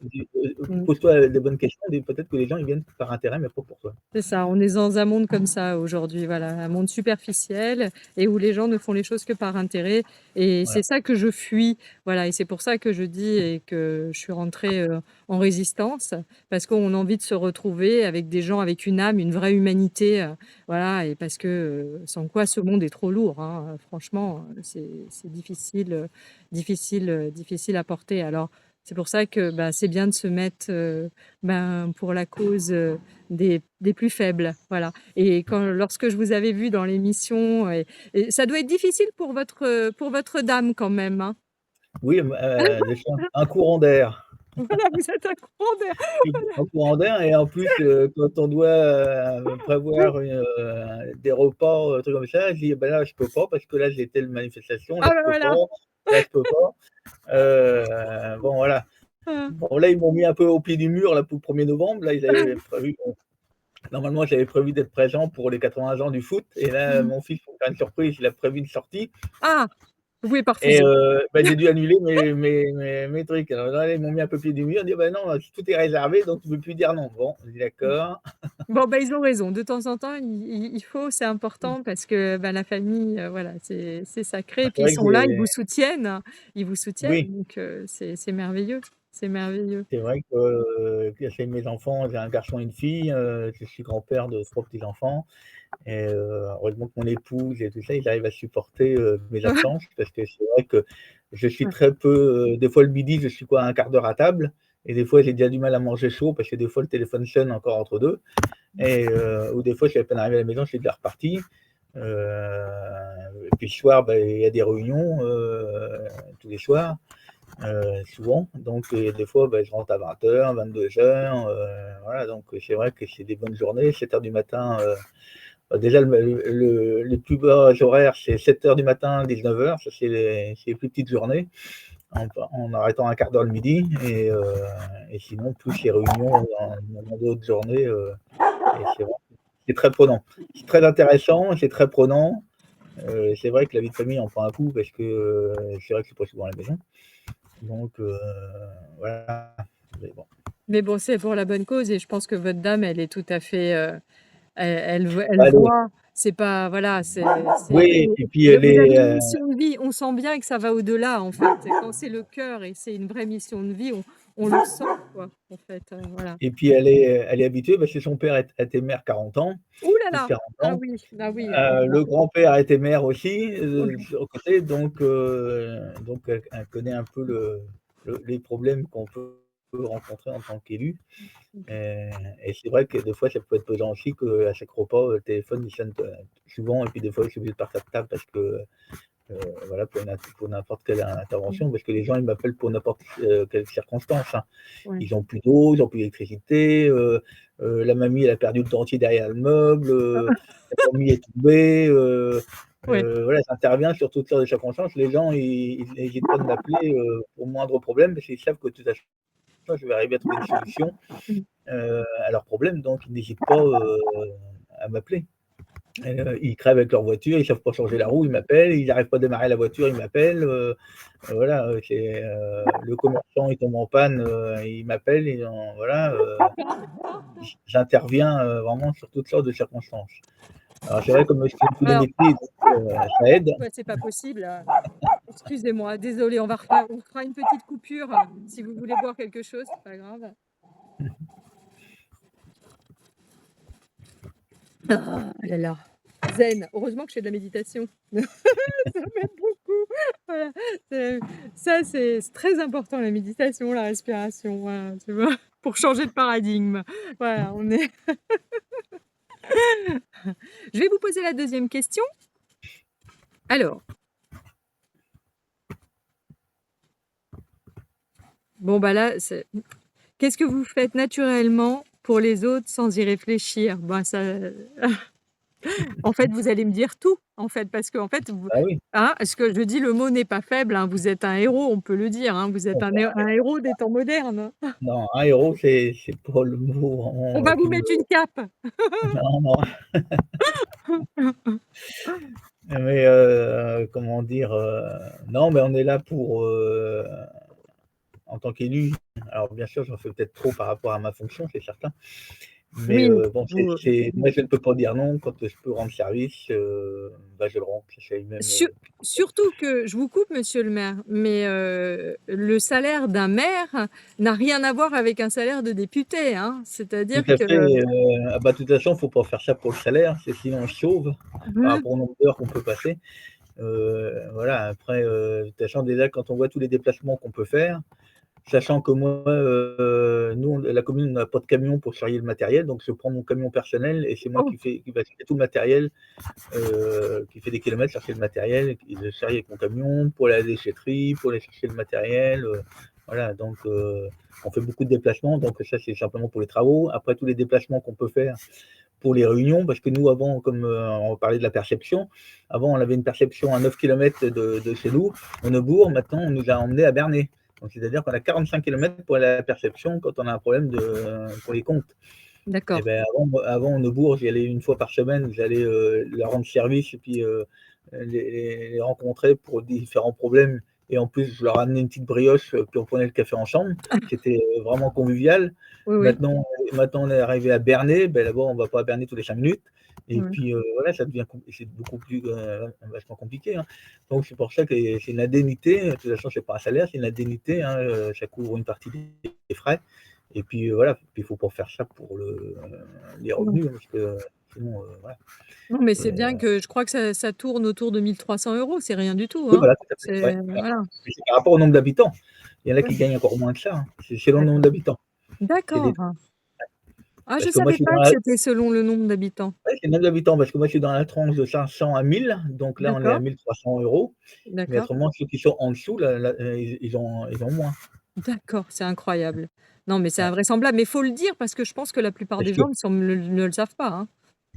dis, Mmh. pose-toi les bonnes questions, et peut-être que les gens, ils viennent par intérêt, mais pas pour toi. C'est ça, on est dans un monde comme ça aujourd'hui, voilà, un monde superficiel et où les gens ne font les choses que par intérêt et c'est Voilà. ça que je fuis, voilà et c'est pour ça que je dis et que je suis rentrée, en résistance parce qu'on a envie de se retrouver avec des gens avec une âme, une vraie humanité, voilà et parce que, sans quoi ce monde est trop lourd, hein, franchement, c'est difficile, difficile à porter. Alors c'est pour ça que, bah, c'est bien de se mettre, ben, pour la cause, des plus faibles, voilà et lorsque je vous avais vu dans l'émission et ça doit être difficile pour votre dame quand même, hein? Oui, je suis un courant d'air. Voilà, vous êtes un courant d'air. Un courant d'air et en plus, quand on doit, prévoir des repas, trucs comme ça, je dis: «Bah, là, je peux pas parce que là, j'ai telle manifestation, là, Ah je bah, peux voilà. pas, là, je peux pas». Bon, voilà. Mmh. Bon, là, ils m'ont mis un peu au pied du mur, là, pour le 1er novembre. Là, ils avaient prévu normalement, j'avais prévu d'être présent pour les 80 ans du foot et là, Mmh. mon fils, pour faire une surprise, il a prévu une sortie Ah! Vous pouvez pas et refuser. bah, j'ai dû annuler mes trucs. Alors là, ils m'ont mis un peu au pied du mur, ils ont dit: «Bah, non, tout est réservé, donc tu peux plus dire non». Bon, j'ai dit: Mmh. «D'accord». Bon, bah, ils ont raison. De temps en temps, il faut, c'est important parce que, bah, la famille, voilà, c'est sacré Bah, et c'est puis ils vrai que sont là, j'ai ils vous soutiennent oui. donc c'est merveilleux, c'est merveilleux. C'est vrai que chez mes enfants, j'ai un garçon et une fille, je suis grand-père de 3 petits-enfants et heureusement que mon épouse et tout ça, ils arrivent à supporter, mes absences parce que c'est vrai que je suis Ouais. très peu, des fois le midi, je suis quoi, un quart d'heure à table et des fois j'ai déjà du mal à manger chaud parce que des fois le téléphone sonne encore entre 2 et ou des fois je suis à peine arrivé à la maison, je suis déjà reparti, et puis le soir, bah, il y a des réunions, tous les soirs. Souvent, donc des fois, bah, je rentre à 20:00, 22:00, voilà, donc c'est vrai que c'est des bonnes journées. 7:00 du matin, bah, déjà les plus bas horaires, c'est 7:00 du matin, 19:00, ça c'est les plus petites journées, en arrêtant un quart d'heure le midi et sinon plus les réunions dans d'autres journées, et c'est vrai, c'est très prenant. C'est très intéressant, c'est très prenant, c'est vrai que la vie de famille en prend un coup parce que, c'est vrai que je suis pas souvent à la maison. Donc voilà. Mais bon. Mais bon, c'est pour la bonne cause et je pense que votre dame, elle est tout à fait, elle Elle est voit, c'est pas voilà, oui et puis et elle vous avez est, une mission de vie. On sent bien que ça va au-delà, en fait. Quand c'est le cœur et c'est une vraie mission de vie, on le sent, quoi, en fait, voilà. et puis elle est habituée parce que son père était maire 40 ans, Ouh là plus de là! 40 ans. Ah oui, oh là là. Le grand-père était maire aussi, Oh là. sur le côté, donc elle connaît un peu les problèmes qu'on peut rencontrer en tant qu'élu. Et et c'est vrai que des fois, ça peut être pesant aussi qu'à chaque repas, le téléphone, il sonne, souvent et puis des fois, je suis obligé de partir de table parce que, voilà, pour n'importe quelle Mmh. intervention, parce que les gens, ils m'appellent pour n'importe, quelle circonstance, hein. Ouais. Ils ont plus d'eau, ils ont plus d'électricité, la mamie, elle a perdu le dentier derrière le meuble, la mamie est tombée, Ouais. voilà, ça intervient sur toutes sortes de circonstances. Les gens, ils n'hésitent pas de m'appeler, pour moindre problème parce qu'ils savent que de toute façon, je vais arriver à trouver une solution, Mmh. à leurs problèmes, donc ils n'hésitent pas, à m'appeler. Ils crèvent avec leur voiture, ils savent pas changer la roue, ils m'appellent, ils n'arrivent pas à démarrer la voiture, ils m'appellent, voilà, c'est, le commerçant, il tombe en panne, il m'appelle et voilà, j'interviens, vraiment sur toutes sortes de circonstances. Alors c'est vrai comme c'est tous les Alors, métiers, donc ça aide. ouais, c'est pas possible, excusez-moi, désolée, on fera une petite coupure, si vous voulez boire quelque chose, c'est pas grave. Ah là là, zen, heureusement que je fais de la méditation. Ça m'aide beaucoup. Voilà, c'est ça, c'est très important, la méditation, la respiration, voilà, tu vois? Pour changer de paradigme. Voilà, on est je vais vous poser la deuxième question. Alors, bon, bah, là, qu'est-ce que vous faites naturellement pour les autres sans y réfléchir? Ben, ça en fait, vous allez me dire tout, en fait, parce qu'en fait, vous Ah oui, hein, ce que je dis, le mot n'est pas faible, hein, vous êtes un héros, on peut le dire, hein, vous êtes un héros des temps modernes. non, un héros, c'est pas le mot On vraiment, va vous qui me mettre une cape. non, non, mais comment dire? Non, mais on est là pour, en tant qu'élu, alors bien sûr, j'en fais peut-être trop par rapport à ma fonction, c'est certain. Mais Oui, bon, vous, moi, je ne peux pas dire non quand je peux rendre service, bah, je le rends. J'essaye même, Sur surtout que je vous coupe monsieur le maire, mais le salaire d'un maire n'a rien à voir avec un salaire de député, hein. tout C'est-à-dire à que fait, ah bah, de toute façon, il faut pas faire ça pour le salaire, c'est sinon on se sauve par voilà, rapport au nombre d'heures qu'on peut passer. Voilà, après, de toute façon, déjà, quand on voit tous les déplacements qu'on peut faire, sachant que moi, nous, la commune n'a pas de camion pour charrier le matériel, donc je prends mon camion personnel et c'est moi oh, qui va chercher tout le matériel, qui fait des kilomètres chercher le matériel, et le charrie avec mon camion pour la déchetterie, pour aller chercher le matériel, voilà, donc on fait beaucoup de déplacements, donc ça, c'est simplement pour les travaux. Après, tous les déplacements qu'on peut faire pour les réunions, parce que nous, avant, comme on parlait de la perception, avant, on avait une perception à 9 kilomètres de chez nous, au Neubourg, maintenant, on nous a emmenés à Bernay. Donc, c'est-à-dire qu'on a 45 kilomètres pour aller à la perception quand on a un problème pour les comptes. Et d'accord. ben avant au Neubourg, j'y allais une fois par semaine, j'allais, leur rendre service et puis, les rencontrer pour différents problèmes et en plus, je leur amenais une petite brioche, puis on prenait le café ensemble. C'était, vraiment convivial. Oui, oui, Maintenant on est arrivé à Bernay, ben là-bas, on va pas à Bernay tous les 5 minutes et ouais. puis, voilà, ça devient c'est beaucoup plus, vachement compliqué, hein. Donc c'est pour ça que c'est une indemnité, de toute façon, c'est pas un salaire, c'est une indemnité, hein, ça couvre une partie des frais et puis, voilà, puis il faut pas faire ça pour les Non. revenus, hein, parce que sinon, voilà, Non, mais c'est c'est, bien que je crois que ça tourne autour de 1 300 €, c'est rien du tout, oui, hein. voilà, tout à fait, C'est ouais, voilà. voilà. Puis c'est par rapport au nombre d'habitants. Il y en a Ouais, qui gagnent encore moins que ça, hein. C'est selon le nombre d'accord. d'habitants. C'est des D'accord. Ah, je parce que moi, je savais suis pas dans que la c'était selon le nombre d'habitants. ouais, c'est le nombre d'habitants parce que moi, je suis dans la tranche de 500 à 1 000, donc là, on est à D'accord, 1 300 €. Mais d'accord. autrement, ceux qui sont en dessous, là, ils ont moins. D'accord, c'est incroyable. Non, mais c'est Ouais. invraisemblable, mais il faut le dire parce que je pense que la plupart Parce des que gens ne le savent pas, hein.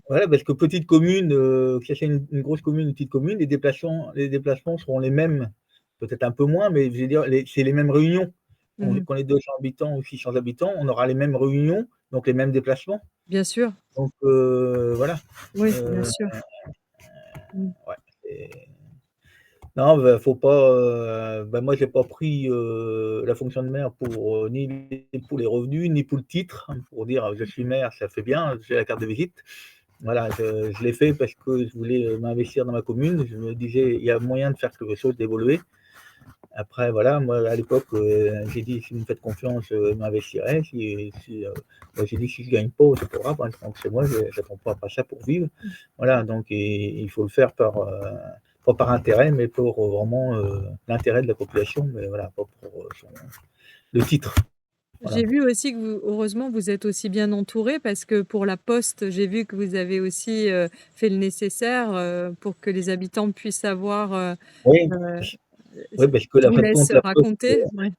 voilà, parce que petite commune, que ça soit une grosse commune, une petite commune, les déplacements seront les mêmes, peut-être un peu moins, mais je veux dire, c'est les mêmes réunions. Mmh. Qu'on ait 200 habitants ou 600 habitants, on aura les mêmes réunions, donc les mêmes déplacements. Bien sûr, Donc voilà, oui, bien heu, sûr. Mmh. ouais, c'est Non, bah, faut pas, moi, j'ai pas pris, la fonction de maire pour, ni pour les revenus, ni pour le titre, hein, pour dire: «Je suis maire, ça fait bien, j'ai la carte de visite». Voilà, je l'ai fait parce que je voulais, m'investir dans ma commune. Je me disais: «Il y a moyen de faire quelque chose, d'évoluer». Après voilà, moi à l'époque, j'ai dit: «Si vous me faites confiance, je m'investirai. Bah, j'ai dit: «Si je gagne pas, c'est pas grave, hein, je rentre chez moi, j'attends pas ça pour vivre». Voilà, donc il faut le faire pas par intérêt, mais pour, vraiment, l'intérêt de la population, mais voilà, pas pour, le titre. Voilà. J'ai vu aussi que vous heureusement, vous êtes aussi bien entouré parce que pour la poste, j'ai vu que vous avez aussi, fait le nécessaire, pour que les habitants puissent avoir, Oui, heu, oui, parce que je la vous fin de laisse compte, la poste, raconter. Ouais.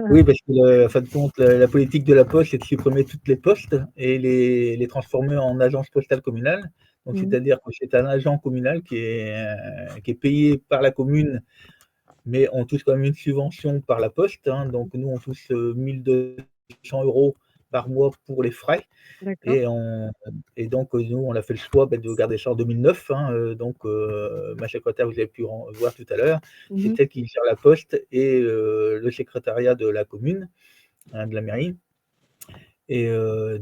oui, parce que en fin de compte, la politique de la Poste, c'est de supprimer toutes les postes et les transformer en agence postale communale. Donc Mmh. c'est-à-dire que c'est un agent communal qui est payé par la commune, mais on touche quand même une subvention par la Poste, hein. Donc nous, on touche, 1 200 € par mois pour les frais D'accord. et donc nous, on a fait le choix, de garder ça en 2009, hein, donc ma secrétaire, vous avez pu voir tout à l'heure, Mmh c'est mh. elle qui gère la Poste et le secrétariat de la commune, hein, de la mairie. Et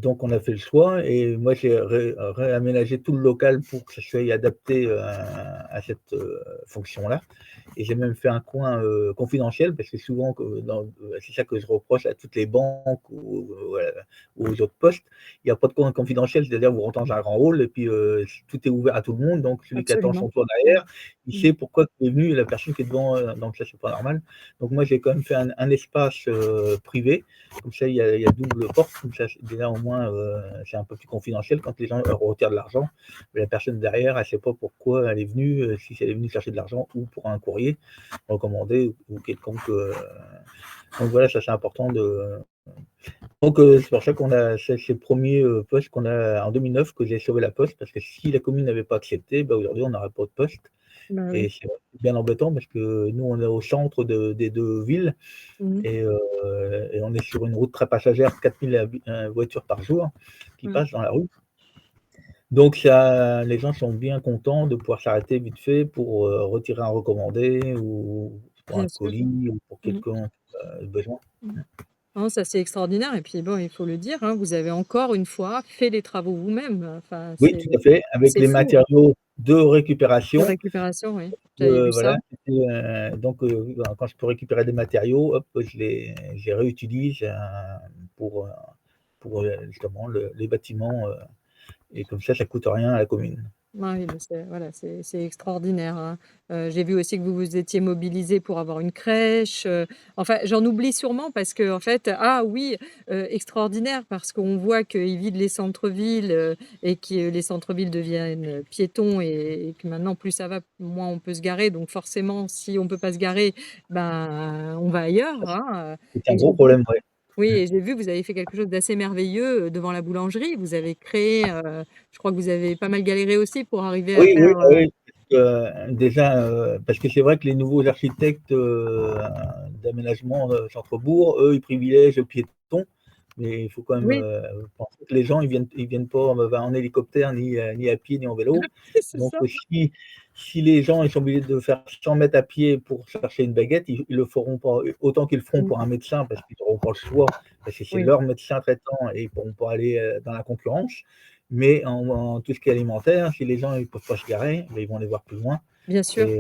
donc on a fait le choix et moi j'ai réaménagé tout le local pour que ça soit adapté, à cette, fonction-là et j'ai même fait un coin, confidentiel parce que souvent que c'est ça que je reproche à toutes les banques ou aux autres postes. Il y a pas de coin confidentiel, c'est-à-dire vous rentrez dans un grand hall et puis, tout est ouvert à tout le monde, donc celui qui attend Absolument. son tour Mmh. derrière, il Mmh. sait pourquoi tu es venu et la personne qui est devant, donc ça c'est pas normal. Donc moi j'ai quand même fait un espace, privé comme ça, il y a double porte, comme ça, déjà au moins, c'est un peu plus confidentiel quand les gens retirent de l'argent. Mais la personne derrière, elle ne sait pas pourquoi elle est venue, si elle est venue chercher de l'argent ou pour un courrier recommandé ou quelconque. Donc voilà, ça c'est important de. Donc c'est pour ça qu'on a, c'est le premier poste qu'on a en 2009 que j'ai sauvé la poste parce que si la commune n'avait pas accepté, bah, aujourd'hui on n'aurait pas de poste. Bah Et oui. c'est bien embêtant parce que nous on est au centre des deux villes. Mmh mh. Et on est sur une route très passagère, 4000 voitures par jour qui Mmh. passent dans la rue. Donc ça, les gens sont bien contents de pouvoir s'arrêter vite fait pour, retirer un recommandé ou pour un Bien sûr. colis ou pour Mmh. quelconque, besoin. Mmh. Non, ça c'est extraordinaire et puis bon, il faut le dire, hein, vous avez encore une fois fait les travaux vous-même, enfin Oui, tout à fait, avec c'est les fou, hein. matériaux de De récupération, récupération, oui, j'avais vu ça. voilà, c'était, donc ben, quand je peux récupérer des matériaux, hop, je les réutilise, pour, justement les bâtiments, et comme ça coûte rien à la commune. Ah oui, mais c'est voilà, c'est extraordinaire, hein. J'ai vu aussi que vous vous étiez mobilisés pour avoir une crèche, enfin, j'en oublie sûrement parce qu'en fait ah oui, extraordinaire parce qu'on voit qu'ils vident les centres-villes, et que les centres-villes deviennent, piétons et que maintenant plus ça va, moins on peut se garer donc forcément si on peut pas se garer, ben, on va ailleurs, hein, C'est un et gros j'ai vu problème, ouais. oui Mmh. et j'ai vu que vous avez fait quelque chose d'assez merveilleux, devant la boulangerie. Vous avez créé, je crois que vous avez pas mal galéré aussi pour arriver à Oui, oui, faire, bah, oui, déjà, parce que c'est vrai que les nouveaux architectes, d'aménagement, centre-bourg, eux, ils privilègent le piéton, mais il faut quand même, oui, penser que les gens, ils viennent pas en hélicoptère, ni à pied, ni en vélo. c'est Donc, ça. si les gens, ils sont obligés de faire 100 mètres à pied pour chercher une baguette, ils le feront pas autant qu'ils le feront Mmh, pour un médecin parce qu'ils n'auront pas le choix, parce que c'est oui, leur médecin traitant et ils pourront pas aller, dans la concurrence. Mais en tout ce qui est alimentaire, si les gens ne peuvent pas se garer, beh, ils vont aller voir plus loin bien sûr. et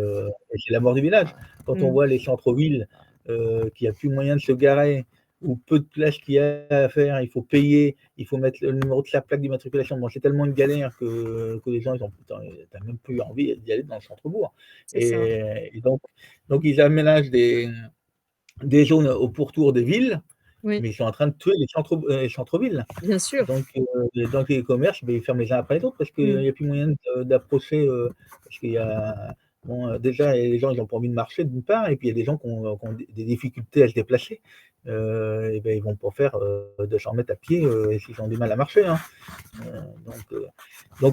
c'est la mort du village. Quand on Mmh, voit les centres-villes, qu'il y a plus moyen de se garer ou peu de place qu'il y a à faire, il faut payer, il faut mettre le numéro de sa plaque d'immatriculation. Bon, c'est tellement une galère que les gens, ils ont tu as même plus envie d'y aller dans le centre-bourg c'est ça. et donc ils aménagent des zones au pourtour des villes, Oui, mais ils sont en train de tuer les centres-villes. bien sûr. Donc les commerces, beh, ils ferment les uns après les autres parce qu'il Mmh, y a plus moyen d'approcher, parce qu'il y a bon, déjà les gens ils ont pas envie de marcher d'une part et puis il y a des gens qui ont des difficultés à se déplacer, et ben, ils vont pas faire, 200 mètres à pied, s'ils ont du mal à marcher, hein.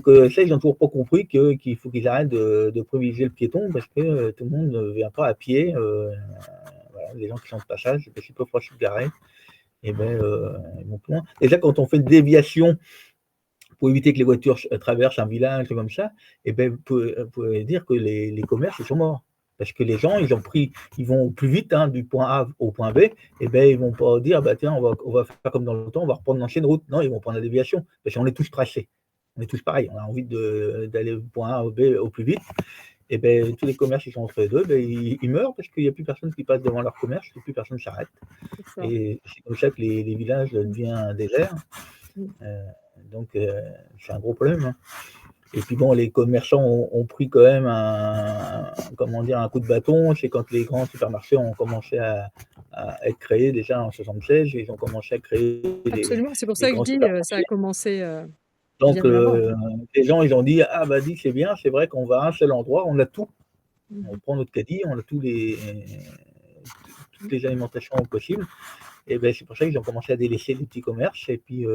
Heu, ça ils ont toujours pas compris qu'il faut qu'ils arrêtent de privilégier le piéton parce que, tout le monde ne vient pas à pied, voilà, les gens qui sont de passage, parce qu'ils peuvent pas se garer et ben, ils vont plus loin. Déjà quand on fait une déviation pour éviter que les voitures traversent un village comme ça, et ben, vous pouvez dire que les commerces, ils sont morts. Parce que les gens, ils vont plus vite hein, du point A au point B, et ben ils vont pas dire, bah tiens, on va faire comme dans le temps, on va reprendre l'ancienne route. Non, ils vont prendre la déviation, parce qu'on est tous pressés. On est tous pareils, on a envie d'aller du point A au B au plus vite. Et ben tous les commerces qui sont entre les deux, ben, ils meurent parce qu'il n'y a plus personne qui passe devant leur commerce, et plus personne s'arrête. Et c'est comme ça que les villages deviennent un désert. Donc c'est un gros problème. Hein. Et puis bon, les commerçants ont pris quand même un coup de bâton. C'est quand les grands supermarchés ont commencé à être créés déjà en 76, ils ont commencé à créer Absolument, c'est pour les ça que je grands dis, ça a supermarchés. commencé Donc bien avant. les gens, ils ont dit, ah bah dis, c'est bien, c'est vrai qu'on va à un seul endroit, on a tout. On prend notre caddie, on a toutes les alimentations possibles. Et ben c'est pour ça qu'ils ont commencé à délaisser les petits commerces. Et puis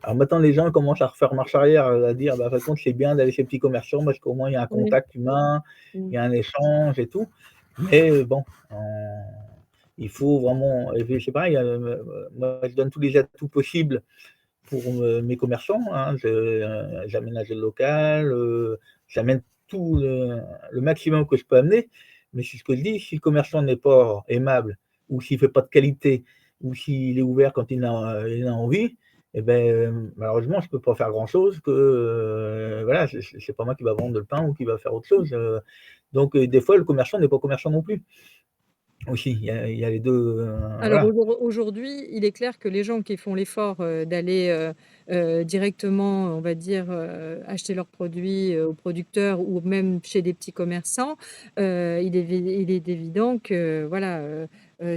alors maintenant, les gens commencent à refaire marche arrière, à dire, bah, par contre, c'est bien d'aller chez les petits commerçants parce qu'au moins, il y a un contact humain, il y a un échange et tout. Mais bon, il faut vraiment, c'est pareil, moi, je donne tous les atouts possibles pour mes commerçants. Hein. J'aménage le local, j'amène tout le maximum que je peux amener. Mais c'est ce que je dis, si le commerçant n'est pas aimable, ou s'il ne fait pas de qualité, ou s'il est ouvert quand il a envie, eh ben, malheureusement, je ne peux pas faire grand-chose. Voilà, c'est pas moi qui va vendre le pain ou qui va faire autre chose. Donc, des fois, le commerçant n'est pas commerçant non plus. Aussi, il y a les deux. Alors Voilà. aujourd'hui, il est clair que les gens qui font l'effort, d'aller, directement, on va dire, acheter leurs produits, aux producteurs ou même chez des petits commerçants, il est évident que voilà,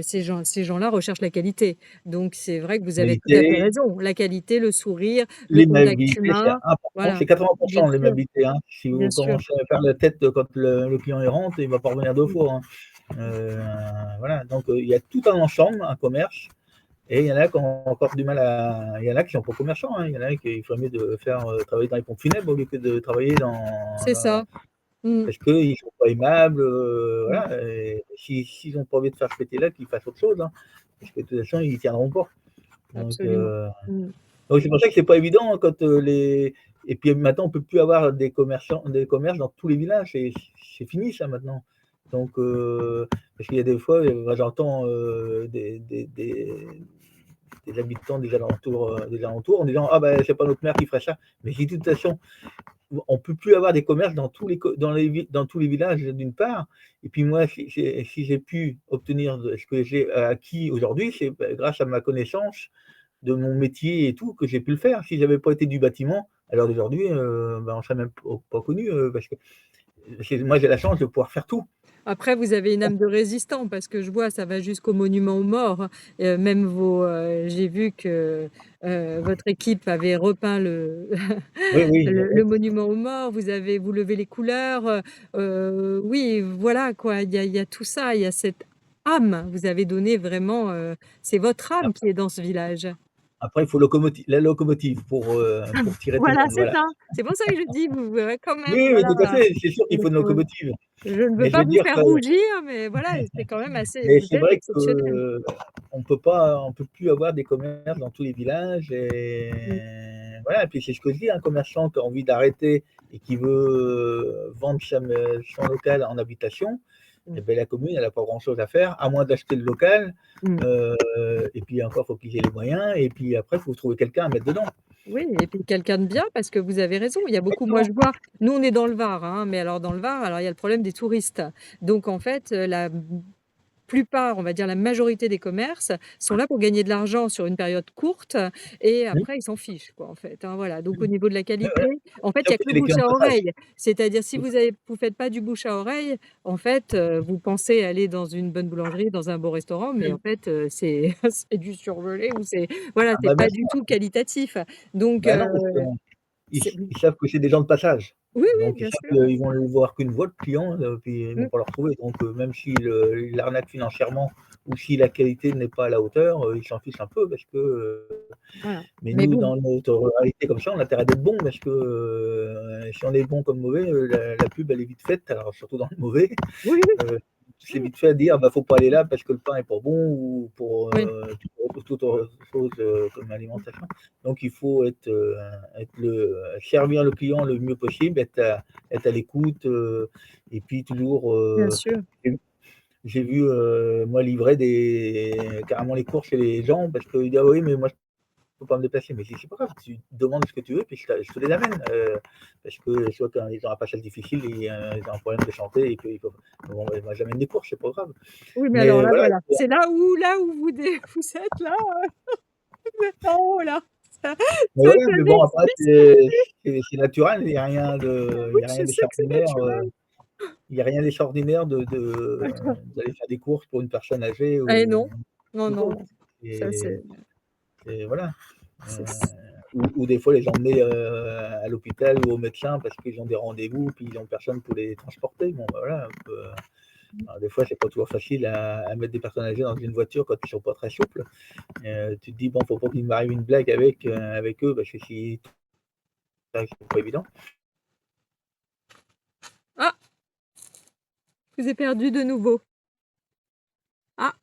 ces gens-là recherchent la qualité. Donc c'est vrai que vous avez tout à fait Qualité, raison. La qualité, le sourire, le contact l'aimabilité, c'est humain, important, voilà. c'est Bien 80% de sûr, l'aimabilité. Hein. Si bien vous sûr. commencez à faire la tête quand le client il rentre, il ne va pas revenir deux Mmh. fois. Hein. Voilà, donc il y a tout un ensemble, un commerce, et il y en a qui ont encore du mal à. Il y en a qui sont pas commerçants, hein. Il y en a qui il ferait mieux de faire travailler dans les pompes funèbres au lieu que de travailler C'est ça. Mmh. parce qu'ils ne sont pas aimables. Mmh. Voilà, et s'ils n'ont pas envie de faire ce métier-là, qu'ils fassent autre chose. Hein, parce que de toute façon, ils ne tiendront pas. Donc, Absolument. Mmh. donc c'est pour ça que c'est pas évident hein, quand les et puis maintenant on peut plus avoir des commerces dans tous les villages, c'est fini ça maintenant. Donc parce qu'il y a des fois, j'entends des habitants des alentours en disant ah ben c'est pas notre maire qui ferait ça. Mais de toute façon on peut plus avoir des commerces dans tous les villages d'une part. Et puis moi si j'ai pu obtenir ce que j'ai acquis aujourd'hui, c'est grâce à ma connaissance de mon métier et tout, que j'ai pu le faire. Si j'avais pas été du bâtiment, à l'heure d'aujourd'hui, ben, on serait même pas connu, parce que moi, j'ai la chance de pouvoir faire tout. Après, vous avez une âme de résistant parce que je vois, ça va jusqu'au monument aux morts. Même j'ai vu que votre équipe avait repeint Oui, oui, le monument aux morts. Vous levez les couleurs. Oui, voilà quoi. Il y a tout ça. Il y a cette âme. Vous avez donné vraiment. C'est votre âme qui est dans ce village. après, il faut la locomotive pour tirer tout le Voilà, monde, c'est voilà. ça. C'est pour ça que je dis, quand même, Oui, oui, tout à voilà. fait, c'est sûr qu'il Il faut une faut locomotive. Je ne veux Mais je pas veux vous dire faire que rougir, mais voilà, c'est quand même assez mais vous c'est êtes vrai exceptionnel. on peut plus avoir des commerces dans tous les villages et Mmh. voilà. Et puis c'est ce que je dis, un commerçant qui a envie d'arrêter et qui veut vendre son local en habitation, Mmh. et ben la commune, elle n'a pas grand-chose à faire, à moins d'acheter le local. Mmh. Et puis encore, il faut qu'ils aient les moyens. Et puis après, il faut trouver quelqu'un à mettre dedans. Oui et puis quelqu'un de bien parce que vous avez raison, il y a beaucoup moi Exactement. je vois nous on est dans le Var, hein, mais alors dans le Var, alors il y a le problème des touristes. Donc en fait, la plupart, on va dire la majorité des commerces sont là pour gagner de l'argent sur une période courte et Oui, après ils s'en fichent quoi, en fait, hein, voilà. Donc au niveau de la ouais, qualité, ouais. en fait, il y a Sauf que que le c'est les bouche clients de à passage. oreille. C'est-à-dire si vous faites pas du bouche à oreille, en fait, vous pensez aller dans une bonne boulangerie, dans un beau restaurant, mais en fait, c'est c'est du surgelé ou c'est voilà, Ah c'est bah bien pas du sûr. tout qualitatif. Donc Bah non, parce c'est ils savent que c'est des gens de passage. oui, oui, Donc ils bien savent sûr. qu'ils vont le voir qu'une fois, le client, puis ils vont Mmh, pas le retrouver. Donc même s'il il arnaque financièrement ou si la qualité n'est pas à la hauteur, ils s'en fichent un peu parce que voilà. mais Mais nous, bon, dans notre réalité comme ça, on a intérêt d'être bon parce que si on est bon comme mauvais, la pub elle est vite faite, alors surtout dans le mauvais. oui, oui, Heu, c'est oui, vite fait à dire: «Bah, faut pas aller là parce que le pain est pas bon» ou pour, oui. toute autre chose comme alimentation. Donc il faut servir le client le mieux possible, être à l'écoute, et puis toujours, Bien sûr. j'ai vu, moi livrer carrément les courses chez les gens parce qu'ils disent: «Ah oui, mais moi je peux pas me déplacer». Mais c'est pas grave, tu demandes ce que tu veux, puis je te les amène, parce que soit qu'ils ont un passage difficile, ils ont un problème de santé et qu'ils peuvent bon, moi j'amène des courses, c'est pas grave. Oui, mais alors Mais là, voilà, voilà, c'est là où vous êtes là, vous êtes en haut là. Ça mais ça voilà, mais bon après n'existe c'est naturel, il y a rien oui, il y a je rien sais que c'est d'extraordinaire, naturel. il y a rien d'extraordinaire d'aller faire des courses pour une personne âgée Eh ou non, non, ou non, autre. non. Ça Et voilà. c'est Ou des fois les emmener, à l'hôpital ou au médecin parce qu'ils ont des rendez-vous, puis ils ont personne pour les transporter. Bon, bah, voilà, alors des fois, c'est pas toujours facile à mettre des personnes âgées dans une voiture quand ils sont pas très souples. Tu te dis: «Bon, faut pas qu'il m'arrive une blague avec eux parce que si c'est pas évident». ah, je vous ai perdu de nouveau. Ah,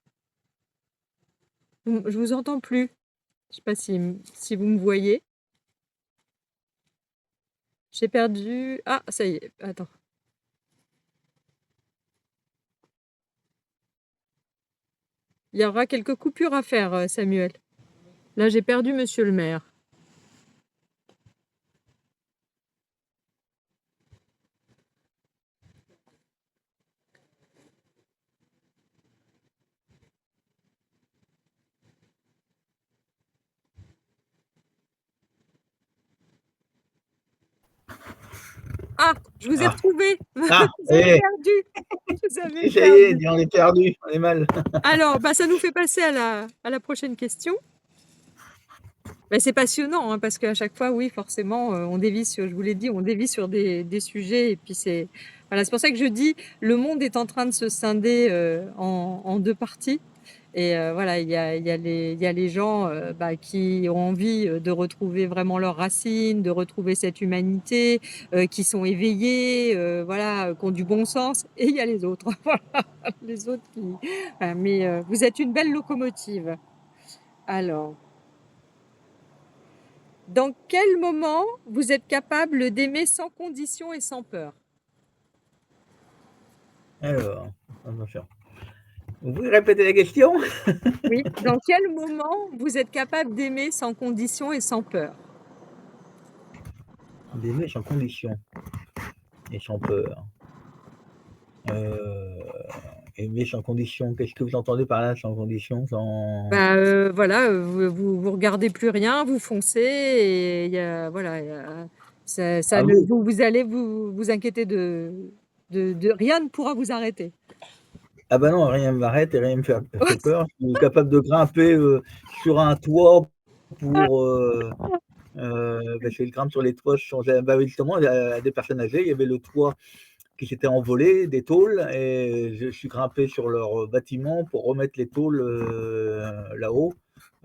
je vous entends plus. Je sais pas si vous me voyez. J'ai perdu ah, ça y est, attends. Il y aura quelques coupures à faire, Samuel. Là, j'ai perdu monsieur le maire. Ah, je vous ai Ah, retrouvé. ah, Je vous avais perdu. Je vous avais ça y est, perdu. on est perdu, on est mal. Alors, bah, ça nous fait passer à la prochaine question. Bah, c'est passionnant, hein, parce qu'à chaque fois, oui, forcément, on dévie sur, je vous l'ai dit, on dévie sur des sujets et puis c'est pour ça que je dis, le monde est en train de se scinder, en 2 parties et voilà, il y a les gens, bah, qui ont envie, de retrouver vraiment leurs racines, de retrouver cette humanité, qui sont éveillés, voilà, qui ont du bon sens et il y a les autres, voilà, les autres qui mais vous êtes une belle locomotive. Alors dans quel moment vous êtes capable d'aimer sans condition et sans peur? Alors, attention. Vous pouvez répéter la question? Oui. Dans quel moment vous êtes capable d'aimer sans condition et sans peur? D'aimer sans condition et sans peur. Heu, aimer sans condition, qu'est-ce que vous entendez par là, sans condition? Sans Bah, voilà, vous regardez plus rien, vous foncez et il y a voilà, ça ah ne oui, vous allez vous inquiéter de rien ne pourra vous arrêter. ah bah non, rien ne m'arrête et rien ne me fait peur. Je suis capable de grimper, sur un toit pour, parce que je grimpe sur les toits sans bah oui, justement, à des personnes âgées, il y avait le toit qui s'était envolé des tôles et je suis grimpé sur leur bâtiment pour remettre les tôles, là-haut.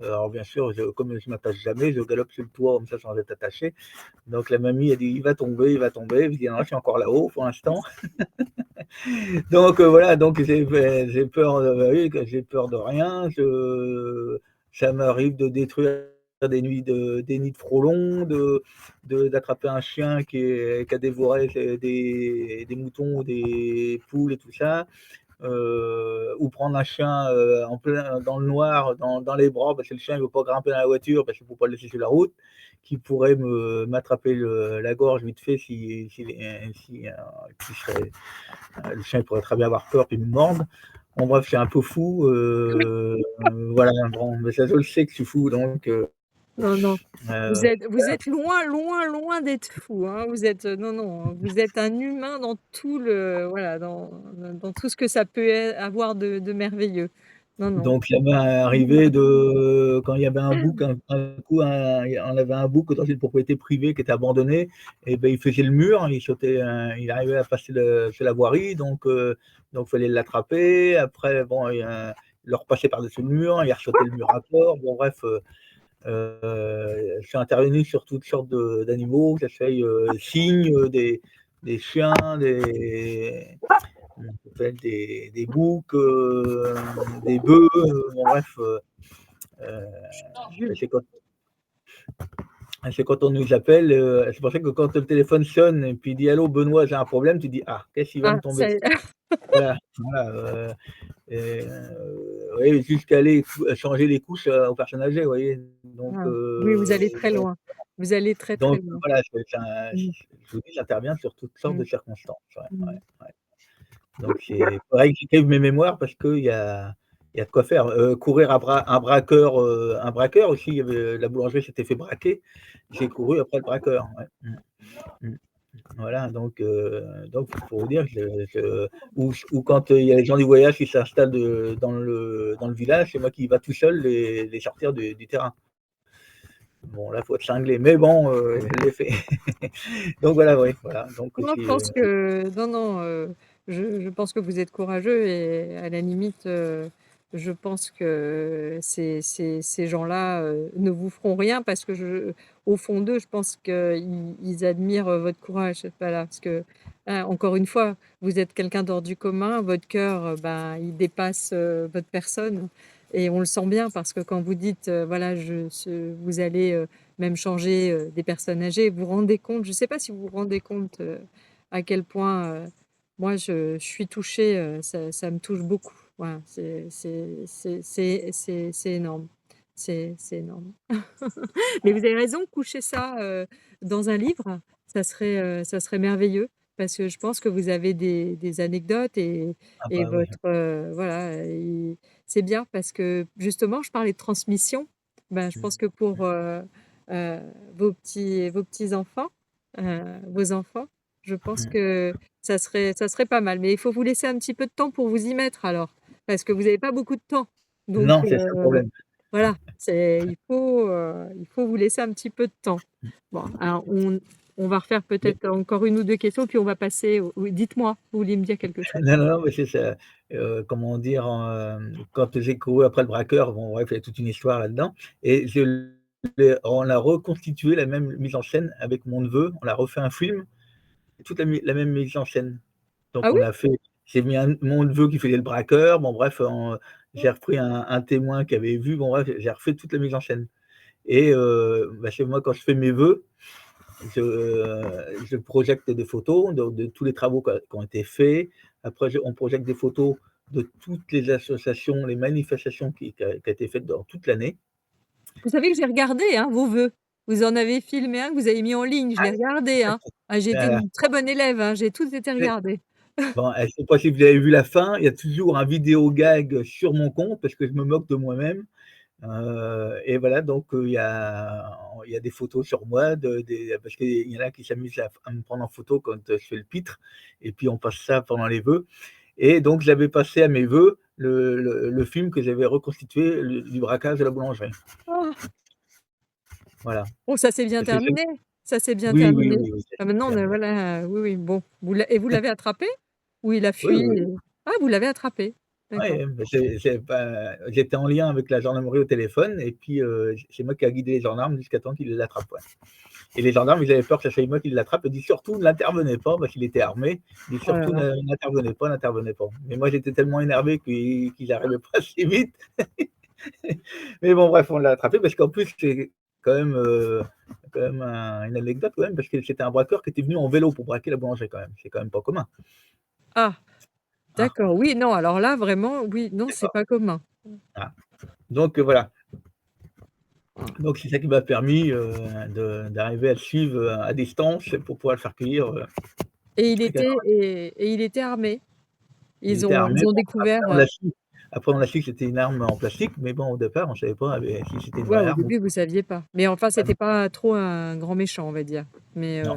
Alors bien sûr, comme je m'attache jamais, je galope sur le toit comme ça sans être attaché. Donc la mamie a dit: «Il va tomber, il va tomber». Je dis: «Non, je suis encore là-haut pour l'instant». Donc voilà, donc j'ai peur, oui, j'ai peur de rien. Ça m'arrive de détruire des nids de frelons, d'attraper un chien qui a dévoré des moutons ou des poules et tout ça. Ou prendre un chien, en plein dans le noir, dans les bras, parce que le chien ne veut pas grimper dans la voiture, parce qu'il ne faut pas le laisser sur la route, qui pourrait m'attraper la gorge vite fait si serait le chien pourrait très bien avoir peur puis me mordre. Bon bref, je suis un peu fou, voilà, bon, mais ça je le sais que je suis fou donc Non, non. Vous heu, êtes vous êtes loin, loin, loin d'être fou, hein. Vous êtes, non, non, vous êtes un humain dans tout le voilà, dans tout ce que ça peut avoir de merveilleux. Non, non. donc ça m'est arrivé de quand il y avait un bouc, un coup, on avait un bouc dans une propriété privée qui était abandonnée et ben, il faisait le mur, il sautait, il arrivait à passer sur la voirie donc fallait l'attraper. Après bon, il repassait par-dessus le mur, il ressautait le mur encore. Bon bref, je suis intervenu sur toutes sortes d'animaux, que ça soit, cygnes, des chiens, comment ça s'appelle? Des boucs, des bœufs, bon bref, Euh, Jules. c'est quand, c'est quand on nous appelle, c'est pour ça que quand le téléphone sonne et puis il dit allô Benoît, j'ai un problème, tu dis ah, qu'est-ce qui va me Ah, tomber ça dessus? Voilà, voilà. Et, oui, jusqu'à aller changer les couches aux personnes âgées, vous voyez. ah, oui, vous allez très Donc, loin. Vous allez très, très donc loin. voilà, Mmh, je vous dis, j'interviens sur toutes sortes mmh, de circonstances. Ouais, mmh. ouais, ouais. Donc c'est pareil que j'écrive mes mémoires parce il y a de quoi faire. Courir un braqueur aussi, il y avait la boulangerie s'était fait braquer. J'ai couru après le braqueur. Ouais. Mmh. Voilà, donc pour vous dire que ou quand il y a les gens du voyage qui s'installent dans le village, c'est moi qui va tout seul les sortir du terrain. Bon, là, faut être cinglé, mais bon, je l'ai fait. Donc voilà, oui, voilà. Donc Moi, je si, pense que non, non, je pense que vous êtes courageux et à la limite, je pense que ces gens-là, ne vous feront rien parce que au fond d'eux, je pense qu'ils admirent, votre courage. Voilà, parce que, encore une fois, vous êtes quelqu'un d'hors du commun, votre cœur, ben, il dépasse, votre personne et on le sent bien parce que quand vous dites, voilà, vous allez, même changer, des personnes âgées. Vous vous rendez compte, je ne sais pas si vous vous rendez compte, à quel point, moi je suis touchée, ça me touche beaucoup. Voilà, c'est énorme. C'est énorme. Mais vous avez raison, coucher ça, dans un livre, ça serait merveilleux parce que je pense que vous avez des anecdotes ah et bah oui. votre, voilà et c'est bien parce que justement je parlais de transmission. Ben, je pense Mmh. que pour, heu, vos petits-enfants, vos enfants, je pense Mmh. que ça serait pas mal. Mais il faut vous laisser un petit peu de temps pour vous y mettre alors, parce que vous avez pas beaucoup de temps. Donc Non, c'est ça le problème. voilà, il faut vous laisser un petit peu de temps. Bon, alors on va refaire Mais peut-être encore une ou 2 questions, puis on va passer au oui, dites-moi, vous vouliez me dire quelque chose? non, non, non, mais c'est ça, comment dire? Quand j'ai couru après le braqueur, bon bref, il y a toute une histoire là-dedans et on a reconstitué la même mise en scène avec mon neveu. On a refait un film, toute la même mise en scène. Ah Donc oui? on a fait j'ai mis mon neveu qui faisait le braqueur, bon bref, j'ai repris un témoin qui avait vu, bon bref, j'ai refait toute la mise en scène et bah, chez moi, quand je fais mes vœux, je projette des photos de tous les travaux qui ont été faits. Après, on projette des photos de toutes les associations, les manifestations qui a été faites dans toute l'année. Vous savez que j'ai regardé, hein, vos vœux. Vous en avez filmé un que vous avez mis en ligne, je l'ai regardé, hein. Ah, j'ai été Voilà. une très bonne élève, hein, j'ai tous été regarder. Bon, je sais pas si vous avez vu la fin, il y a toujours un vidéo gag sur mon compte parce que je me moque de moi-même. Et voilà, donc il y a des photos sur moi parce qu'il y en a qui s'amusent à me prendre en photo quand, je fais le pitre et puis on passe ça pendant les vœux et donc j'avais passé à mes vœux le film que j'avais reconstitué du braquage de la boulangerie. Ah! Voilà. Bon, ça s'est bien Parce que c'est terminé, ça s'est bien oui, oui, terminé. oui, oui, ça Ah s'est maintenant on terminé. voilà, oui, oui, bon, vous l'avez attrapé? Ou il a Oui, fui oui. et ah, vous l'avez attrapé? D'accord. Ouais, bah, c'est pas j'étais en lien avec la gendarmerie au téléphone et puis, c'est moi qui a guidé les gendarmes jusqu'à temps qu'ils l'attrapent, ouais. Et les gendarmes, ils avaient peur que ça soit moi qui l'attrape. Ils disent surtout n'intervenez pas parce qu'il était armé. Ils disent Oh là surtout là. n'intervenez pas, n'intervenez pas. Mais moi, j'étais tellement énervé qu'ils n'arrivaient pas assez vite. Mais bon, bref, on l'a attrapé parce qu'en plus, c'est quand même une anecdote quand même parce que c'était un braqueur qui était venu en vélo pour braquer la boulangerie quand même. C'est quand même pas commun. Ah, Ah, d'accord, oui, non, alors là vraiment, oui, non, c'est c'est pas. pas commun. Ah. Donc voilà. Ah Donc c'est ça qui m'a permis d'arriver à le suivre à distance pour pouvoir le faire cueillir. et il était armé? Il était armé. Ils ont Bon, découvert, après on a su que c'était une arme en plastique, mais bon, au départ, on savait pas si c'était une ouais, vraie au arme ou début vous saviez pas. Mais enfin, pas. c'était pas trop un grand méchant, on va dire. Mais Non,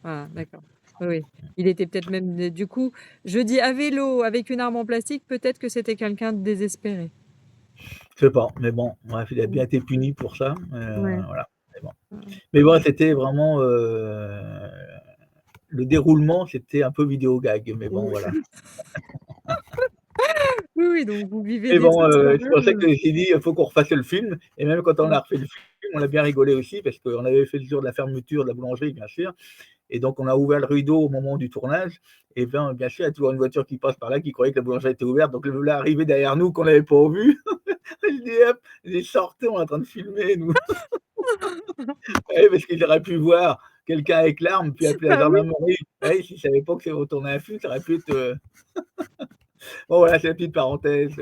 voilà, d'accord. Oui, oui. Il était peut-être même du coup, je dis à vélo avec une arme en plastique, peut-être que c'était quelqu'un de désespéré. je sais pas, mais bon, bref, il a Mmh. bien été puni pour ça, Ouais. voilà, mais bon. Ouais. Mais bon, c'était vraiment, le déroulement, c'était un peu vidéo gag, mais bon, Oui, voilà. oui, oui, donc vous vivez Mais des bon, trucs c'est pour ça sérieux. que j'ai dit: «Il faut qu'on refasse le film» et même quand on Mmh. a refait le film, on a bien rigolé aussi parce qu'on avait fait le jour de la fermeture de la boulangerie, bien sûr. Et donc, on a ouvert le rideau au moment du tournage. Et bien sûr, il y a toujours une voiture qui passe par là qui croyait que la boulangerie était ouverte. Donc, le voilà arrivé derrière nous qu'on n'avait pas vu. Je dis, hop, j'ai sorti, on est en train de filmer, nous. Oui, parce qu'ils auraient pu voir quelqu'un avec l'arme, puis appeler la Ah oui, gendarmerie. Oui, s'ils ne savaient pas que c'est retourné un flic, ça aurait pu être. Bon, voilà, c'est la petite parenthèse.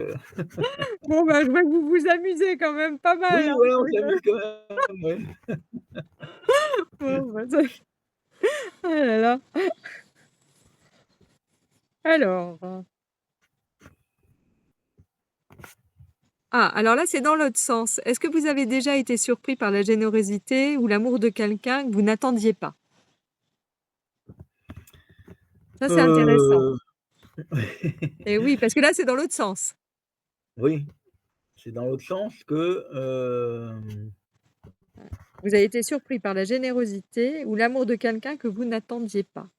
bon, bah, je vois que vous vous amusez quand même pas mal, Oui, hein, voilà, on donc, s'amuse quand même. Oui. bon, bah, ça ah là là. Alors, alors là, c'est dans l'autre sens. Est-ce que vous avez déjà été surpris par la générosité ou l'amour de quelqu'un que vous n'attendiez pas? Ça, c'est intéressant. Euh, Et oui, parce que là, c'est dans l'autre sens. oui, c'est dans l'autre sens que. Vous avez été surpris par la générosité ou l'amour de quelqu'un que vous n'attendiez pas.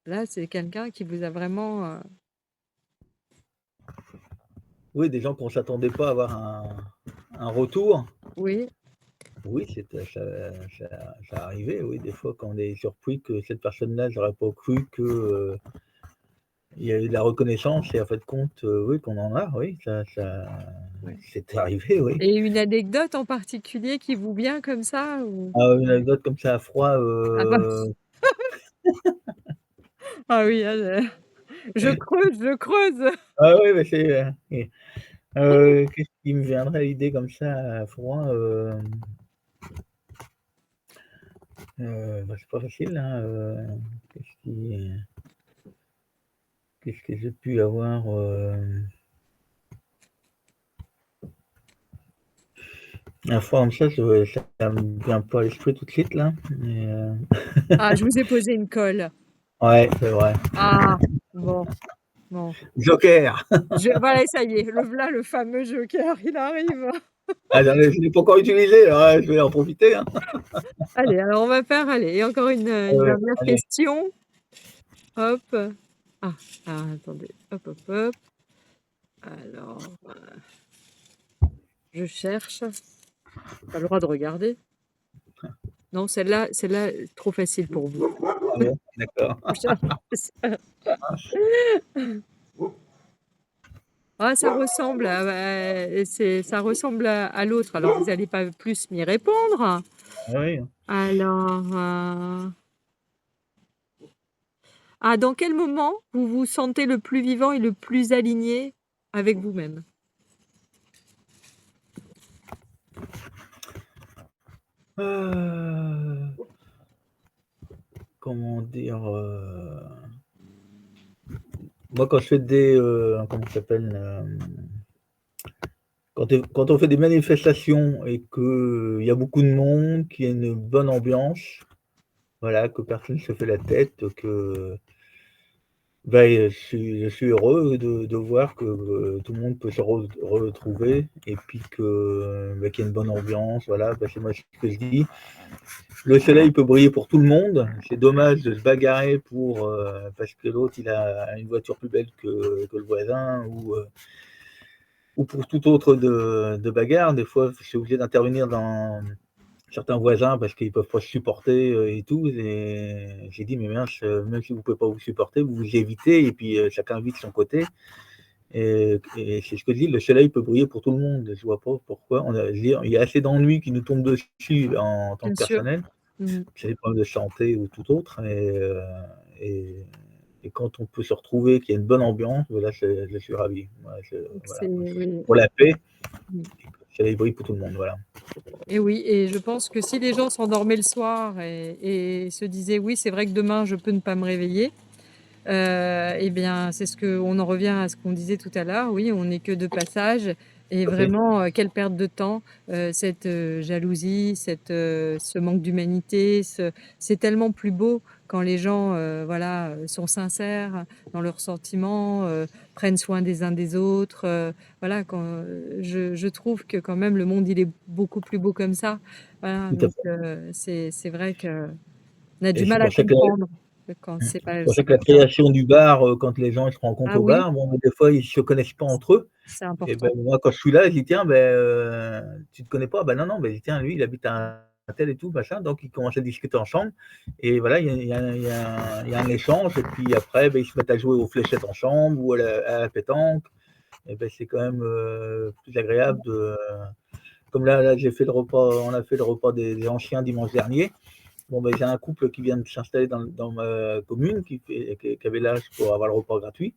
Là, c'est quelqu'un qui vous a vraiment, Oui, des gens qu'on ne s'attendait pas à avoir un retour. oui. Oui, ça arrivait, oui, des fois, quand on est surpris que cette personne-là, j'aurais pas cru que. Il y a eu de la reconnaissance et en fait compte, oui, qu'on en a, oui, Ouais. c'est arrivé, oui. Et une anecdote en particulier qui vous vient comme ça ou? Ah, une anecdote comme ça à froid, Ah bah, ah oui, ah je creuse, je creuse. ah oui, mais c'est, qu'est-ce qui me viendrait à l'idée comme ça à froid? Bah, c'est pas facile, hein, qu'est-ce qui qu'est-ce que j'ai pu avoir, à froid comme ça me vient pas à l'esprit tout de suite là, mais, Ah, je vous ai posé une colle. ouais, c'est vrai. Ah, bon, bon. Joker! Voilà, ça y est, le fameux joker, il arrive. Ah, je l'ai pas encore utilisé, alors là, je vais en profiter, hein. Allez, alors on va faire allez, et encore une Ouais, dernière allez. question. Hop. Ah, attendez, hop, hop, hop. Alors, je cherche. Pas le droit de regarder. Non, celle-là, trop facile pour vous. Ah bon? D'accord. Je cherche ça. Ah, ça ressemble ça ressemble à l'autre. Alors, vous allez pas plus m'y répondre. Ah oui. Alors, dans quel moment vous vous sentez le plus vivant et le plus aligné avec vous-même? Heu, comment dire? Moi quand je fais des, comment ça s'appelle? Quand on fait des manifestations et qu'il y a beaucoup de monde, qu'il y a une bonne ambiance, voilà, que personne se fait la tête, que je suis heureux de voir que, tout le monde peut se retrouver et puis que, qu'il y a une bonne ambiance, voilà, c'est moi ce que je dis. Le soleil peut briller pour tout le monde. C'est dommage de se bagarrer parce que l'autre il a une voiture plus belle que le voisin ou pour toute autre de bagarre. Des fois, je suis obligé d'intervenir dans certains voisins parce qu'ils peuvent pas se supporter, et tout et j'ai dit: «Mais mince, même si vous pouvez pas vous supporter, vous vous évitez et puis, chacun vit de son côté» et c'est ce que je dis, le soleil peut briller pour tout le monde. Je vois pas pourquoi je veux dire, il y a assez d'ennuis qui nous tombent dessus en tant Bien que sûr. personnel, Mmh. que c'est des problèmes de santé ou tout autre et et quand on peut se retrouver, qu'il y a une bonne ambiance, voilà, je suis ravi. Donc Voilà, c'est moi je suis oui. pour la paix, Mmh. et que le soleil brille pour tout le monde, voilà. Et oui, et je pense que si les gens s'endormaient le soir et se disaient: «Oui, c'est vrai que demain je peux ne pas me réveiller», et bien, c'est ce que on en revient à ce qu'on disait tout à l'heure, oui, on n'est que de passage et Tout à fait. vraiment, quelle perte de temps, cette, jalousie, ce manque d'humanité, c'est tellement plus beau quand les gens, voilà, sont sincères dans leurs sentiments, prennent soin des uns des autres, voilà, je trouve que quand même le monde, il est beaucoup plus beau comme ça. Voilà, Tout à donc fait c'est vrai qu'on a et du mal à comprendre quand c'est c'est pour ça que pas la ça. création du bar, quand les gens ils se rencontrent Ah au oui, bar, bon, des fois, ils se connaissent pas entre eux c'est et ben, important. moi, quand je suis là, je dis: «Tiens, tu te connais pas?» «Bah, non, non», ben, «Tiens, lui, il habite à tel et tout, machin. Donc ils commencent à discuter ensemble et voilà, il y a un échange et puis après, ils se mettent à jouer aux fléchettes ensemble ou à la pétanque et c'est quand même, plus agréable de comme là j'ai fait le repas on a fait le repas des anciens dimanche dernier. Bon, j'ai un couple qui vient de s'installer dans ma commune qui avait l'âge pour avoir le repas gratuit.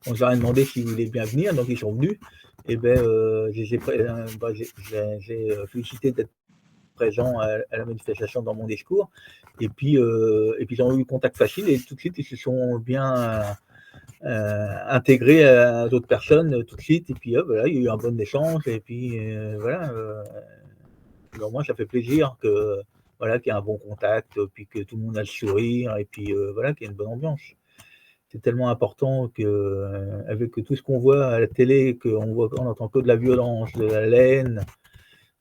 Donc je leur ai demandé s'ils voulaient bien venir, donc ils sont venus et je les ai félicité d'être présents à la manifestation dans mon discours et puis ils ont eu contact facile et tout de suite ils se sont bien, intégrés à d'autres personnes, tout de suite et puis voilà, il y a eu un bon échange et puis, voilà, alors moi ça fait plaisir que, voilà, qu'il y ait un bon contact, puis que tout le monde a le sourire et puis, voilà, qu'il y ait une bonne ambiance. C'est tellement important que, avec tout ce qu'on voit à la télé, on n'entend que de la violence, de la haine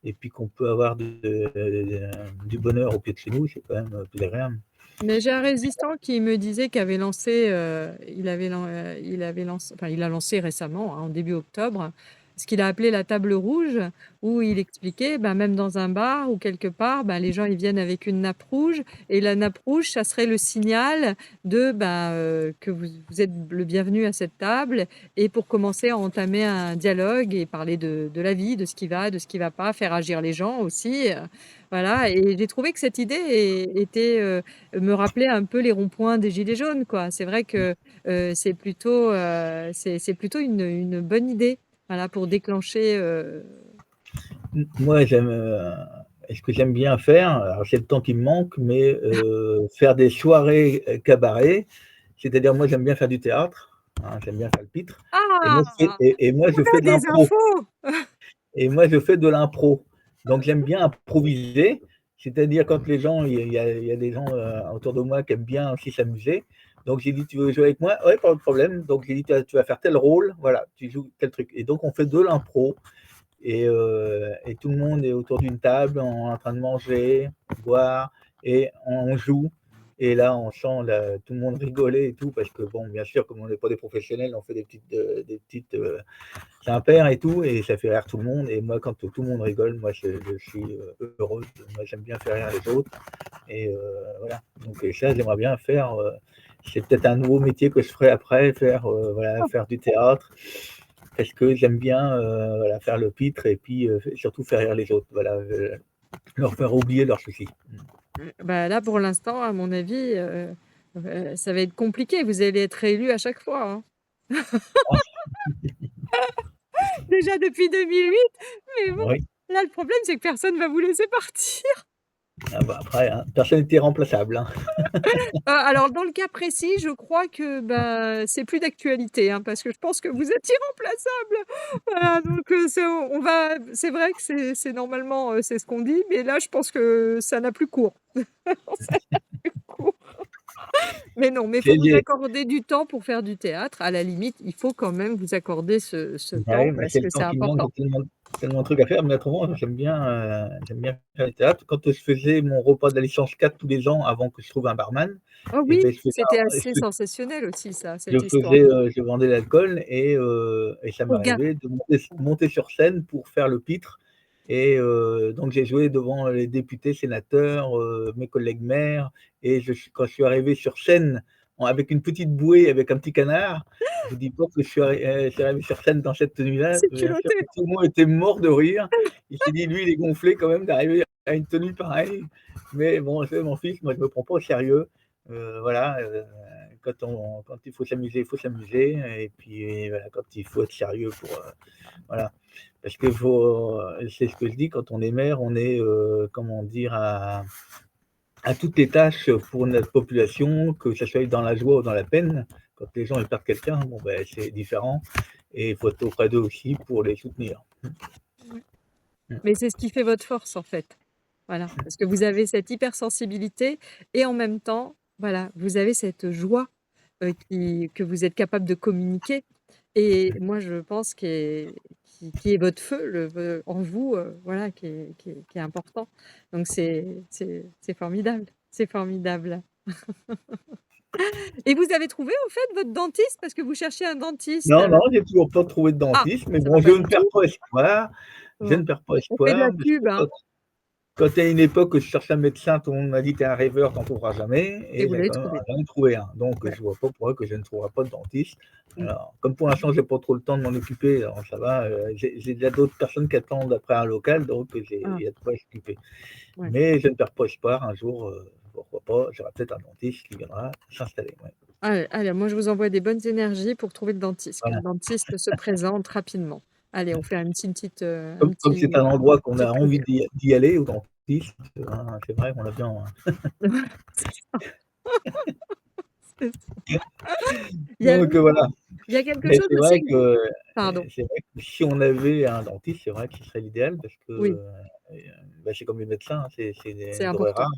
et puis qu'on peut avoir du bonheur au pied de chez nous, c'est quand même plus agréable. Mais j'ai un résistant qui me disait qu'il avait lancé, il a lancé récemment, hein, en début octobre, ce qu'il a appelé la table rouge, où il expliquait, même dans un bar ou quelque part, les gens ils viennent avec une nappe rouge et la nappe rouge, ça serait le signal que vous êtes le bienvenu à cette table et pour commencer à entamer un dialogue et parler de la vie, de ce qui va, de ce qui va pas, faire agir les gens aussi. Voilà, et j'ai trouvé que cette idée me rappelait un peu les ronds-points des gilets jaunes, quoi. C'est vrai que c'est plutôt une bonne idée, voilà, pour déclencher. Moi, ce que j'aime bien faire, alors c'est le temps qui me manque, mais faire des soirées cabaret, c'est-à-dire moi j'aime bien faire du théâtre, hein, j'aime bien faire le pitre, Ah, et moi on je fais a de des l'impro. infos. Et moi, je fais de l'impro. Donc, j'aime bien improviser. C'est-à-dire quand les gens, il y a des gens autour de moi qui aiment bien aussi s'amuser. Donc, j'ai dit, tu veux jouer avec moi? Ouais, pas de problème. Donc, j'ai dit, tu vas faire tel rôle. Voilà, tu joues tel truc. Et donc, on fait de l'impro. Et tout le monde est autour d'une table en train de manger, boire, et on joue. Et là, on sent tout le monde rigoler et tout, parce que, bon, bien sûr, comme on n'est pas des professionnels, on fait des petites impaires et tout, et ça fait rire tout le monde. Et moi, quand tout le monde rigole, moi, je suis heureux. Moi, j'aime bien faire rire les autres. Et voilà. Donc, ça, j'aimerais bien faire. C'est peut-être un nouveau métier que je ferai après, voilà, faire du théâtre parce que j'aime bien voilà, faire le pitre et puis surtout faire rire les autres, voilà, leur faire oublier leurs soucis. Là, pour l'instant, à mon avis, ça va être compliqué. Vous allez être réélu à chaque fois, hein. Déjà depuis 2008, mais bon, Oui. là, le problème, c'est que personne va vous laisser partir. Ah bah après, hein, personne n'était remplaçable. Hein. Alors dans le cas précis, je crois que, c'est plus d'actualité, hein, parce que je pense que vous êtes irremplaçable. Voilà, donc c'est vrai que c'est normalement, c'est ce qu'on dit, mais là, je pense que ça n'a plus cours. Ça n'a plus cours. Mais non, mais il faut C'est vous des- accorder du temps pour faire du théâtre. À la limite, il faut quand même vous accorder ce temps Ouais, mais parce c'est le que c'est temps qui me manque, important. j'ai tellement de trucs à faire, mais autrement, j'aime bien faire du théâtre. Quand je faisais mon repas de la licence 4 tous les ans avant que je trouve un barman, Oh et oui, ben, c'était assez sensationnel aussi ça, je cette histoire. je vendais l'alcool et ça Pour ga m'arrivait de monter sur scène pour faire le pitre et donc j'ai joué devant les députés, sénateurs, mes collègues maires et quand je suis arrivé sur scène avec une petite bouée, avec un petit canard, je vous dis pas que je suis arrivé sur scène dans cette tenue-là, c'est bien sûr culotté. que tout le monde était mort de rire. Il s'est dit: «Lui, il est gonflé quand même d'arriver à une tenue pareille», mais bon, c'est mon fils, moi je me prends pas au sérieux, voilà, quand il faut s'amuser et puis voilà, quand il faut être sérieux voilà. Parce que c'est ce que je dis, quand on est maire, on est, comment dire? À toutes les tâches pour notre population, que ça soit dans la joie ou dans la peine. Quand les gens ils perdent quelqu'un, bon c'est différent et il faut être auprès d'eux aussi pour les soutenir. Ouais. Mmh. Mais c'est ce qui fait votre force en fait. Voilà, parce que vous avez cette hypersensibilité et en même temps, voilà, vous avez cette joie, que vous êtes capable de communiquer et moi je pense qui est votre feu en vous, voilà, qui est important. Donc c'est formidable, c'est formidable. Et vous avez trouvé au fait votre dentiste? Parce que vous cherchiez un dentiste, Non, non, j'ai toujours pas trouvé de ah! dentiste, mais Ça va bon, pas je du ne perds tout. pas espoir. Je Bon, ne perds pas on fait de la espoir, parce pub, que hein. Quand il y a une époque où je cherchais un médecin, tout le monde m'a dit: «Tu es un rêveur, tu n'en trouveras jamais» Et et vous j'ai l'avez quand même trouvé. j'en ai trouvé un. Donc Ouais. je vois pas pourquoi que je ne trouverai pas de dentiste. Mmh. Alors, comme pour l'instant, j'ai pas trop le temps de m'en occuper, alors ça va, j'ai déjà d'autres personnes qui attendent après un local, donc il Ah, y a de quoi s'occuper. ouais. Mais je ne perds pas espoir, un jour, pourquoi pas, j'aurai peut-être un dentiste qui viendra s'installer, ouais. Allez, allez, moi je vous envoie des bonnes énergies pour trouver le dentiste, que Voilà. le dentiste se présente rapidement. Allez, on fait Comme c'est un endroit qu'on a petite envie prière. d'y aller au dentiste, c'est vrai qu'on a bien, C'est ça, c'est ça. Il y a donc oui, voilà. il y a quelque Mais chose c'est vrai aussi que pardon, si on avait un dentiste, c'est vrai que ce serait l'idéal parce que, oui, bah, c'est comme les médecins, hein, c'est c'est des denrées important. rares,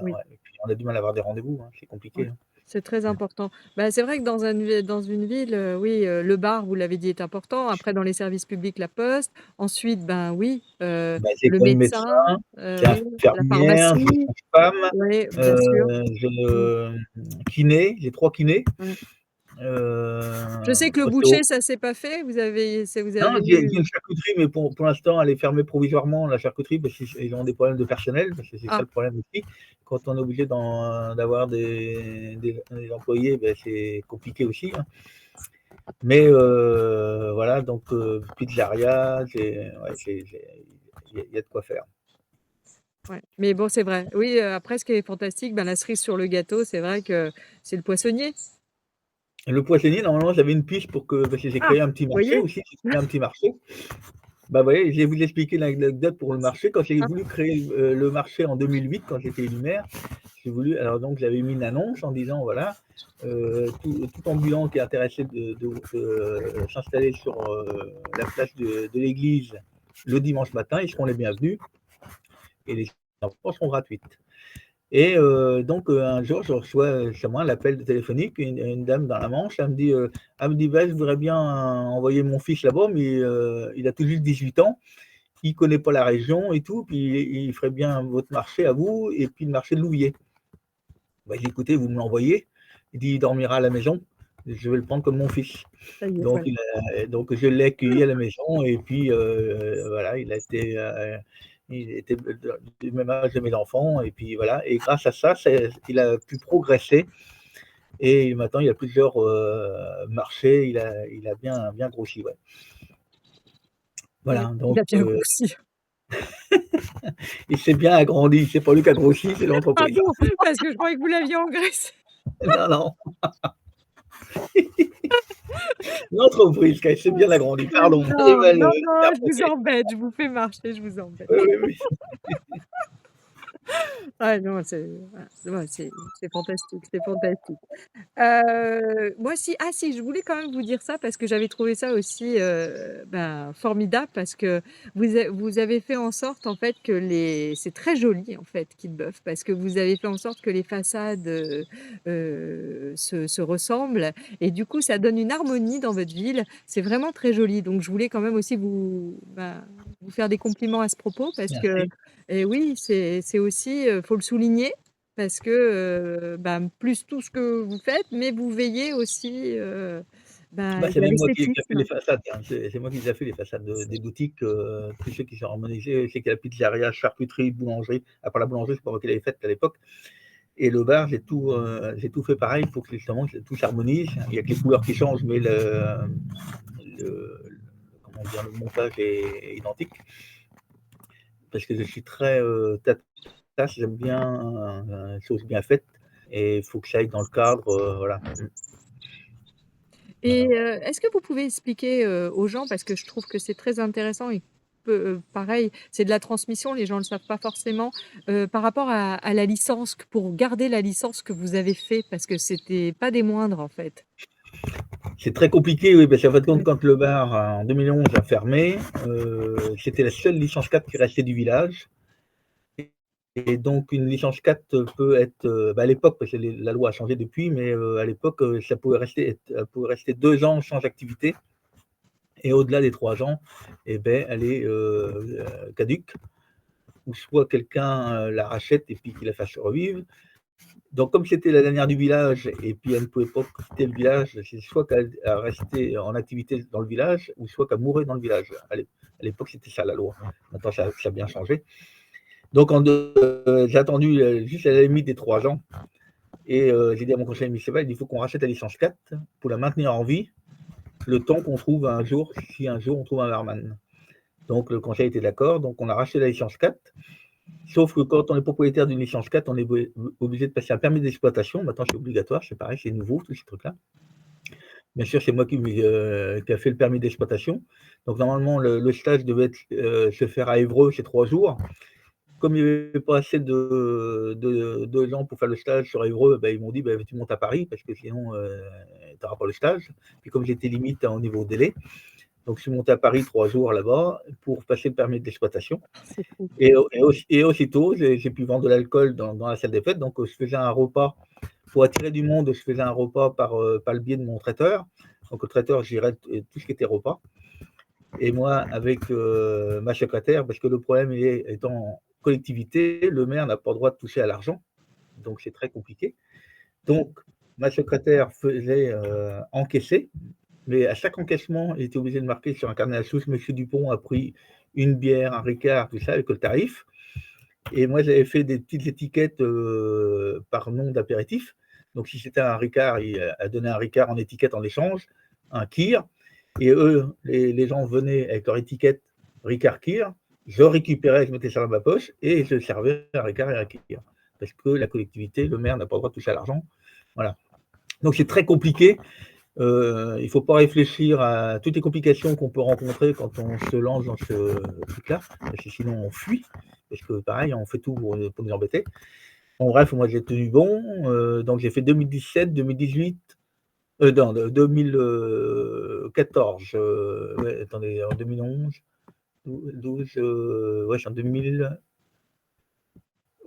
Oui. ouais, et puis on a du mal à avoir des rendez-vous, hein, c'est Ouais, compliqué, hein. c'est très Mmh. important. Bah, c'est vrai que dans une ville, oui, le bar, vous l'avez dit, est important. Après, dans les services publics, la poste. Ensuite, ben oui, J'ai le quand même médecin, médecin, j'ai oui, la infirmière, j'ai pharmacie, sage-femme, oui, bien sûr. j'ai, Mmh, kiné, j'ai 3 kinés, ouais. Je sais que le ostéo. boucher, ça s'est pas fait. Vous Non, avez j'ai eu une charcuterie, mais pour l'instant, elle est fermée provisoirement, la charcuterie, parce qu'ils ont des problèmes de personnel, parce que c'est ça ah, le problème aussi. Quand on est obligé d'avoir des employés, ben, c'est compliqué aussi, hein. Mais voilà, donc pizzeria, il y a de quoi faire. ouais. Mais bon, c'est vrai. Oui, après, ce qui est fantastique, ben, la cerise sur le gâteau, c'est vrai que c'est le poissonnier. Et le poissonnier, normalement, j'avais une piste pour que parce que j'ai Ah! créé un petit Vous marché voyez? aussi, j'ai créé un petit marché. Bah, vous voyez, je vais vous expliquer l'anecdote pour le marché. Quand j'ai Ah, voulu créer, le marché en 2008, quand j'étais élu maire, j'ai voulu alors donc j'avais mis une annonce en disant voilà, tout ambulant qui est intéressé de s'installer sur, la place de l'église le dimanche matin, ils seront les bienvenus et les informations seront gratuites. Et donc un jour, je reçois, chez moi l'appel téléphonique, une dame dans la Manche, elle me dit: «Bah, je voudrais bien envoyer mon fils là-bas, mais il a tout juste 18 ans, il connaît pas la région et tout, puis il ferait bien votre marché à vous et puis le marché de Louviers». Bah, j'ai dit: «Écoutez, vous me l'envoyez». Il dit: «Il dormira à la maison, je vais le prendre comme mon fils». ça y est, Donc voilà. donc je l'ai accueilli à la maison et puis, voilà, il était du même âge de mes enfants et puis voilà et grâce à ça, il a pu progresser et maintenant il a plusieurs, marchés, il a bien grossi, ouais. Oui, Voilà, il donc a bien grossi. il s'est bien agrandi, c'est pas lui qui a grossi, c'est Ah l'entreprise. bon? Parce que je croyais que vous l'aviez engraissé. Non, non, l'entreprise qui s'est bien agrandie, pardon, j'ai Non, mal, non, non, je vous interprété. embête, je vous fais marcher, je vous embête. Oui, oui, oui. Ah non, ouais, c'est fantastique, c'est fantastique. Moi si ah si, je voulais quand même vous dire ça parce que j'avais trouvé ça aussi, ben, formidable parce que vous avez fait en sorte en fait que les c'est très joli en fait, Kidbeuf, parce que vous avez fait en sorte que les façades, se ressemblent et du coup ça donne une harmonie dans votre ville. C'est vraiment très joli donc je voulais quand même aussi vous faire des compliments à ce propos parce que Merci. et oui, c'est aussi, faut le souligner parce que, ben, plus tout ce que vous faites, mais vous veillez aussi, ben, Bah, il c'est y a même moi qui a fait l'esthétisme. les façades, hein. C'est moi qui les a fait les façades des boutiques, tous ceux qui sont harmonisés. Je sais qu'il y a la pizzeria, charcuterie, boulangerie. À part la boulangerie, c'est pas moi qui l'avais faite à l'époque et le bar, j'ai tout fait pareil pour que justement que tout s'harmonise. Il y a que les couleurs qui changent, mais le comment dire? Le montage est identique parce que je suis très, tâche, j'aime bien, les choses bien faites et il faut que ça aille dans le cadre, voilà. Et Voilà. est-ce que vous pouvez expliquer, aux gens parce que je trouve que c'est très intéressant et pareil, c'est de la transmission, les gens ne le savent pas forcément, par rapport à la licence, que pour garder la licence que vous avez fait parce que c'était pas des moindres, en fait? C'est très compliqué, oui, parce qu'en fin de compte, Ouais. quand le bar, en 2011 a fermé, c'était la seule licence 4 qui restait du village et donc une licence 4 peut être, bah, à l'époque, parce que la loi a changé depuis, mais à l'époque, elle pouvait rester 2 ans sans activité et au-delà des 3 ans et beh, elle est, caduque ou soit quelqu'un, la rachète et puis qu'il la fasse revivre. Donc comme c'était la dernière du village et puis elle ne pouvait pas quitter le village, c'est soit qu'elle restait en activité dans le village ou soit qu'elle mourait dans le village. À l'époque, c'était ça la loi. Maintenant, ça a bien changé. Donc, j'ai attendu juste à la limite des 3 ans. Et j'ai dit à mon conseiller municipal, il faut qu'on rachète la licence 4 pour la maintenir en vie, le temps qu'on trouve un jour, si un jour on trouve un barman. Donc le conseil était d'accord, donc on a racheté la licence 4. Sauf que quand on est propriétaire d'une licence 4, on est obligé de passer un permis d'exploitation. Maintenant, c'est obligatoire, c'est pareil, c'est nouveau, tous ces trucs-là. Bien sûr, c'est moi qui a fait le permis d'exploitation. Donc normalement, le stage devait se faire à Évreux, c'est 3 jours. Comme il n'y avait pas assez de gens pour faire le stage sur Évreux, ben, ils m'ont dit ben, tu montes à Paris parce que sinon tu n'auras pas le stage. Puis comme j'étais limite au niveau délai, donc je suis monté à Paris 3 jours là-bas pour passer le permis d'exploitation. C'est fou. Et aussitôt, j'ai pu vendre de l'alcool dans la salle des fêtes. Donc je faisais un repas pour attirer du monde. Je faisais un repas par le biais de mon traiteur. Donc le traiteur gérait tout ce qui était repas. Et moi, avec ma secrétaire, parce que le problème étant collectivité, le maire n'a pas le droit de toucher à l'argent, donc c'est très compliqué. Donc, ma secrétaire faisait encaisser, mais à chaque encaissement, il était obligé de marquer sur un carnet à souche, Monsieur Dupont a pris une bière, un Ricard, tout ça, avec le tarif. Et moi, j'avais fait des petites étiquettes par nom d'apéritif. Donc, si c'était un Ricard, il a donné un Ricard en étiquette en échange, un Kir. Et eux, les gens venaient avec leur étiquette Ricard Kir. Je récupérais, je mettais ça dans ma poche et je servais un Ricard et un Kir. Parce que la collectivité, le maire n'a pas le droit de toucher à l'argent. Voilà. Donc, c'est très compliqué. Il ne faut pas réfléchir à toutes les complications qu'on peut rencontrer quand on se lance dans ce truc-là, parce que sinon on fuit, parce que pareil, on fait tout pour nous embêter. En bref, moi j'ai tenu bon, donc j'ai fait 2017, 2018, non, 2014, ouais, attendez, en 2011, 12, ouais, c'est en 2000.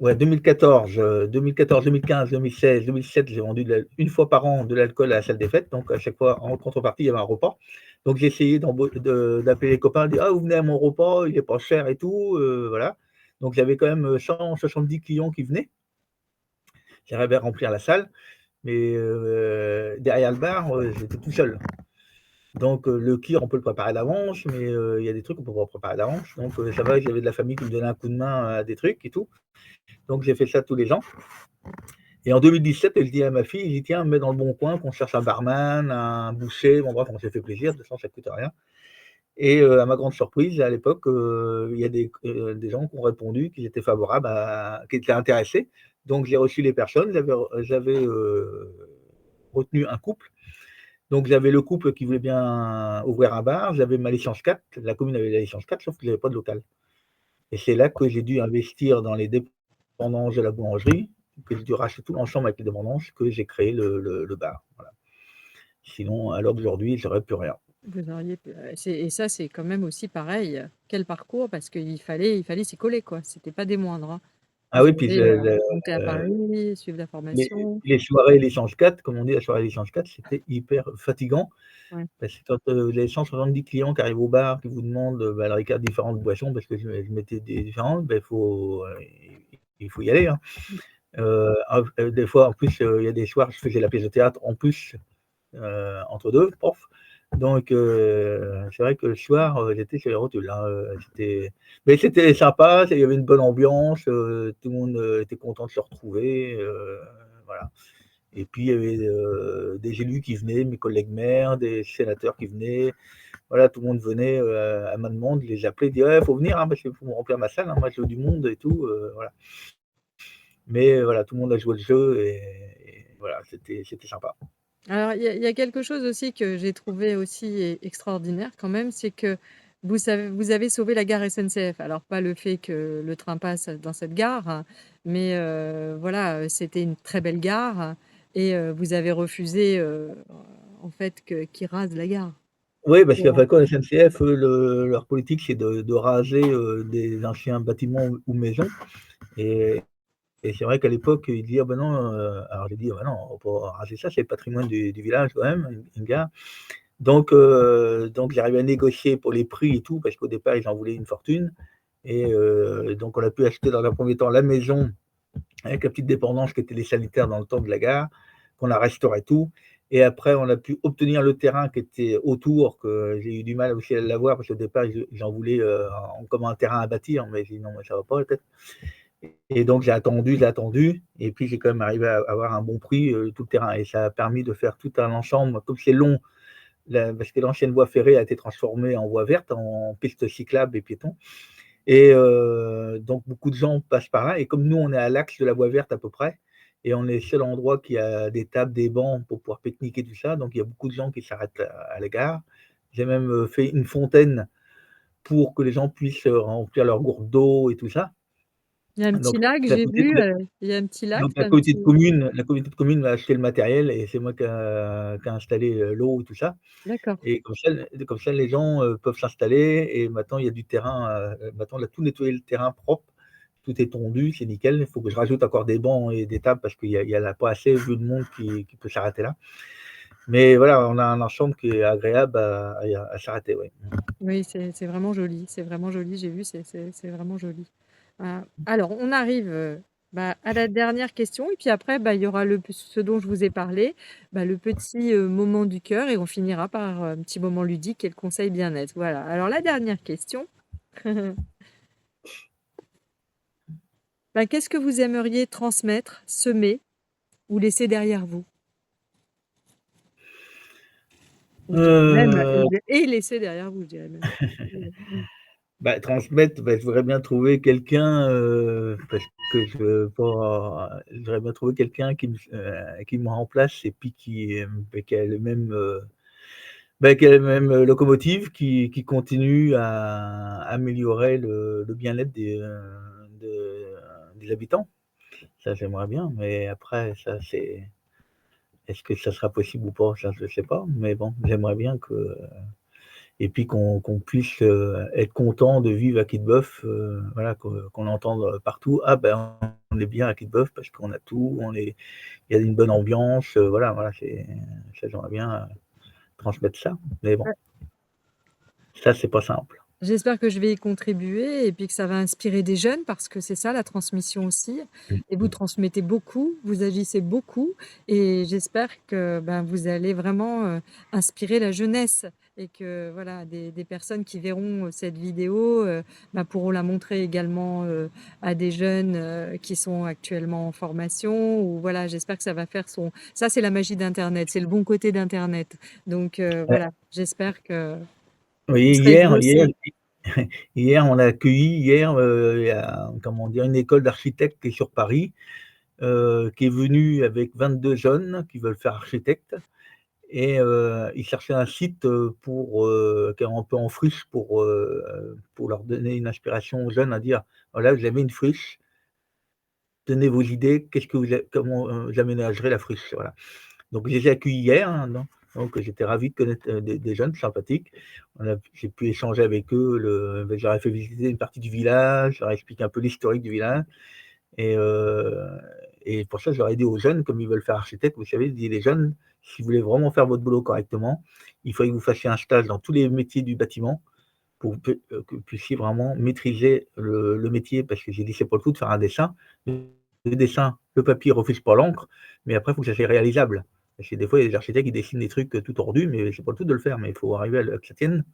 Ouais, 2014, 2014, 2015, 2016, 2017, j'ai vendu une fois par an de l'alcool à la salle des fêtes. Donc, à chaque fois, en contrepartie, il y avait un repas. Donc, j'ai essayé d'appeler les copains, de dire ah, vous venez à mon repas, il n'est pas cher et tout. Voilà. Donc, j'avais quand même 170 clients qui venaient. J'arrivais à remplir la salle. Mais derrière le bar, j'étais tout seul. Donc, le kir, on peut le préparer d'avance, mais il y a des trucs qu'on ne peut pas préparer d'avance. Donc, ça va, j'avais de la famille qui me donnait un coup de main à des trucs et tout. Donc, j'ai fait ça tous les ans. Et en 2017, je dis à ma fille, je dis, tiens, mets dans le bon coin qu'on cherche un barman, un boucher. Bon, bref, on s'est fait plaisir, de toute façon, ça ne coûte rien. Et à ma grande surprise, à l'époque, il y a des gens qui ont répondu, qui étaient favorables, qui étaient intéressés. Donc, j'ai reçu les personnes. J'avais retenu un couple. Donc, j'avais le couple qui voulait bien ouvrir un bar. J'avais ma licence 4. La commune avait la licence 4, sauf qu'il n'y avait pas de local. Et c'est là que j'ai dû investir dans les dépendances de la boulangerie, que j'ai dû racheter tout l'ensemble avec les dépendances, que j'ai créé le bar. Voilà. Sinon, à l'heure d'aujourd'hui, je n'aurais plus rien. Vous auriez et ça, c'est quand même aussi pareil. Quel parcours, parce qu'il fallait s'y coller, quoi. C'était pas des moindres. Hein. Ah oui, puis Monter à Paris, suivre la formation. les soirées licence 4, comme on dit, la soirée licence 4, c'était hyper fatigant. Ouais. Parce que quand vous avez 170 clients qui arrivent au bar, qui vous demandent le Ricard de différentes boissons, parce que je mettais des différentes, il faut y aller. Hein. Des fois, en plus, il y a des soirs, je faisais la pièce de théâtre en plus, entre deux profs. Donc, c'est vrai que le soir, j'étais sur les rotules. Hein, mais c'était sympa, il y avait une bonne ambiance, tout le monde était content de se retrouver. Voilà. Et puis, il y avait des élus qui venaient, mes collègues maires, des sénateurs qui venaient. Voilà, tout le monde venait à ma demande, les appelais, dire il faut venir, hein, parce qu'il faut me remplir ma salle, hein, moi je veux du monde et tout. Voilà. Mais voilà, tout le monde a joué le jeu et voilà, c'était sympa. Alors, il y a quelque chose aussi que j'ai trouvé aussi extraordinaire quand même, c'est que vous avez sauvé la gare SNCF. Alors, pas le fait que le train passe dans cette gare, hein, mais voilà, c'était une très belle gare et vous avez refusé, en fait, qu'ils rasent la gare. Oui, parce qu'après quoi, la SNCF, leur politique, c'est de raser des anciens bâtiments ou maisons. Et c'est vrai qu'à l'époque, ils disaient: «Ah ben non», alors j'ai dit: «Ah ben non, on va pas raser ça, c'est le patrimoine du village quand même, une gare». Donc j'arrivais à négocier pour les prix et tout, parce qu'au départ, ils en voulaient une fortune. Et donc on a pu acheter dans un premier temps la maison avec la petite dépendance qui était les sanitaires dans le temps de la gare, qu'on a restauré tout. Et après, on a pu obtenir le terrain qui était autour, que j'ai eu du mal aussi à l'avoir, parce qu'au départ, j'en voulais comme un terrain à bâtir, mais j'ai dit non, mais ça va pas peut-être. Et donc j'ai attendu, et puis j'ai quand même arrivé à avoir un bon prix, tout le terrain. Et ça a permis de faire tout un ensemble, comme c'est long, parce que l'ancienne voie ferrée a été transformée en voie verte, en piste cyclable et piéton. Et donc beaucoup de gens passent par là. Et comme nous, on est à l'axe de la voie verte à peu près, et on est le seul endroit qui a des tables, des bancs pour pouvoir pique-niquer, tout ça. Donc il y a beaucoup de gens qui s'arrêtent à la gare. J'ai même fait une fontaine pour que les gens puissent remplir leur gourde d'eau et tout ça. Il y a un petit Donc lac, la j'ai vu, il y a un petit lac, donc c'est un petit la communauté de communes m'a acheté le matériel, et c'est moi qui a installé l'eau et tout ça. d'accord. Et comme ça les gens peuvent s'installer. Et maintenant il y a du terrain, maintenant on a tout nettoyé, le terrain propre, tout est tondu, c'est nickel. Il faut que je rajoute encore des bancs et des tables, parce qu'il y a pas assez vu de monde qui peut s'arrêter là. Mais voilà, on a un ensemble qui est agréable à s'arrêter, ouais. Oui, c'est vraiment joli, c'est vraiment joli, j'ai vu, c'est vraiment joli. Alors on arrive, à la dernière question et puis après, il y aura ce dont je vous ai parlé, le petit, moment du cœur et on finira par, un petit moment ludique et le conseil bien-être. Voilà. Alors la dernière question, qu'est-ce que vous aimeriez transmettre, semer ou laisser derrière vous? Ou je dirais même, Heu et laisser derrière vous, je dirais même. Transmettre, je voudrais bien trouver quelqu'un, parce que je voudrais bien trouver quelqu'un qui me remplace, et puis qui a le même, qui a la même locomotive, qui continue à améliorer le bien-être des habitants. Ça, j'aimerais bien, mais après ça, est-ce que ça sera possible ou pas? Ça, je sais pas, mais bon, j'aimerais bien que. Et puis qu'on puisse, être content de vivre à Quillebeuf, voilà, qu'on entende partout: «Ah ben, on est bien à Quillebeuf parce qu'on a tout, il y a une bonne ambiance», voilà, ça j'aimerais bien, transmettre ça, mais bon, ça c'est pas simple. J'espère que je vais y contribuer et puis que ça va inspirer des jeunes parce que c'est ça la transmission aussi Mmh et vous mh. transmettez beaucoup, vous agissez beaucoup et j'espère que, vous allez vraiment, inspirer la jeunesse et que voilà des personnes qui verront, cette vidéo, pourront la montrer également, à des jeunes, qui sont actuellement en formation ou voilà, j'espère que ça va faire son ça c'est la magie d'internet, c'est le bon côté d'internet donc Ouais. voilà, j'espère que Vous vous voyez, serez exaucés. hier, on a accueilli il y a, comment dire, une école d'architectes qui est sur Paris, qui est venue avec 22 jeunes qui veulent faire architecte. Et ils cherchaient un site, qui est un peu en friche, pour leur donner une inspiration aux jeunes, à dire: «Voilà, vous avez une friche, donnez vos idées, qu'est-ce que vous a comment, vous aménagerez la friche?» Voilà. Donc je les ai accueillis hier, hein, donc j'étais ravi de connaître, des jeunes sympathiques. J'ai pu échanger avec eux, je leur ai fait visiter une partie du village, je leur ai expliqué un peu l'historique du village. Et pour ça, je leur ai dit aux jeunes, comme ils veulent faire architecte, vous savez, je dis: «Les jeunes, si vous voulez vraiment faire votre boulot correctement, il faudrait que vous fassiez un stage dans tous les métiers du bâtiment pour que vous puissiez vraiment maîtriser le métier». Parce que j'ai dit: «C'est pas le tout de faire un dessin. Le dessin, le papier refuse pas l'encre, mais après, il faut que ça soit réalisable». Parce que des fois, il y a des architectes qui dessinent des trucs, tout tordus, mais c'est pas le tout de le faire, mais il faut arriver à que ça tienne.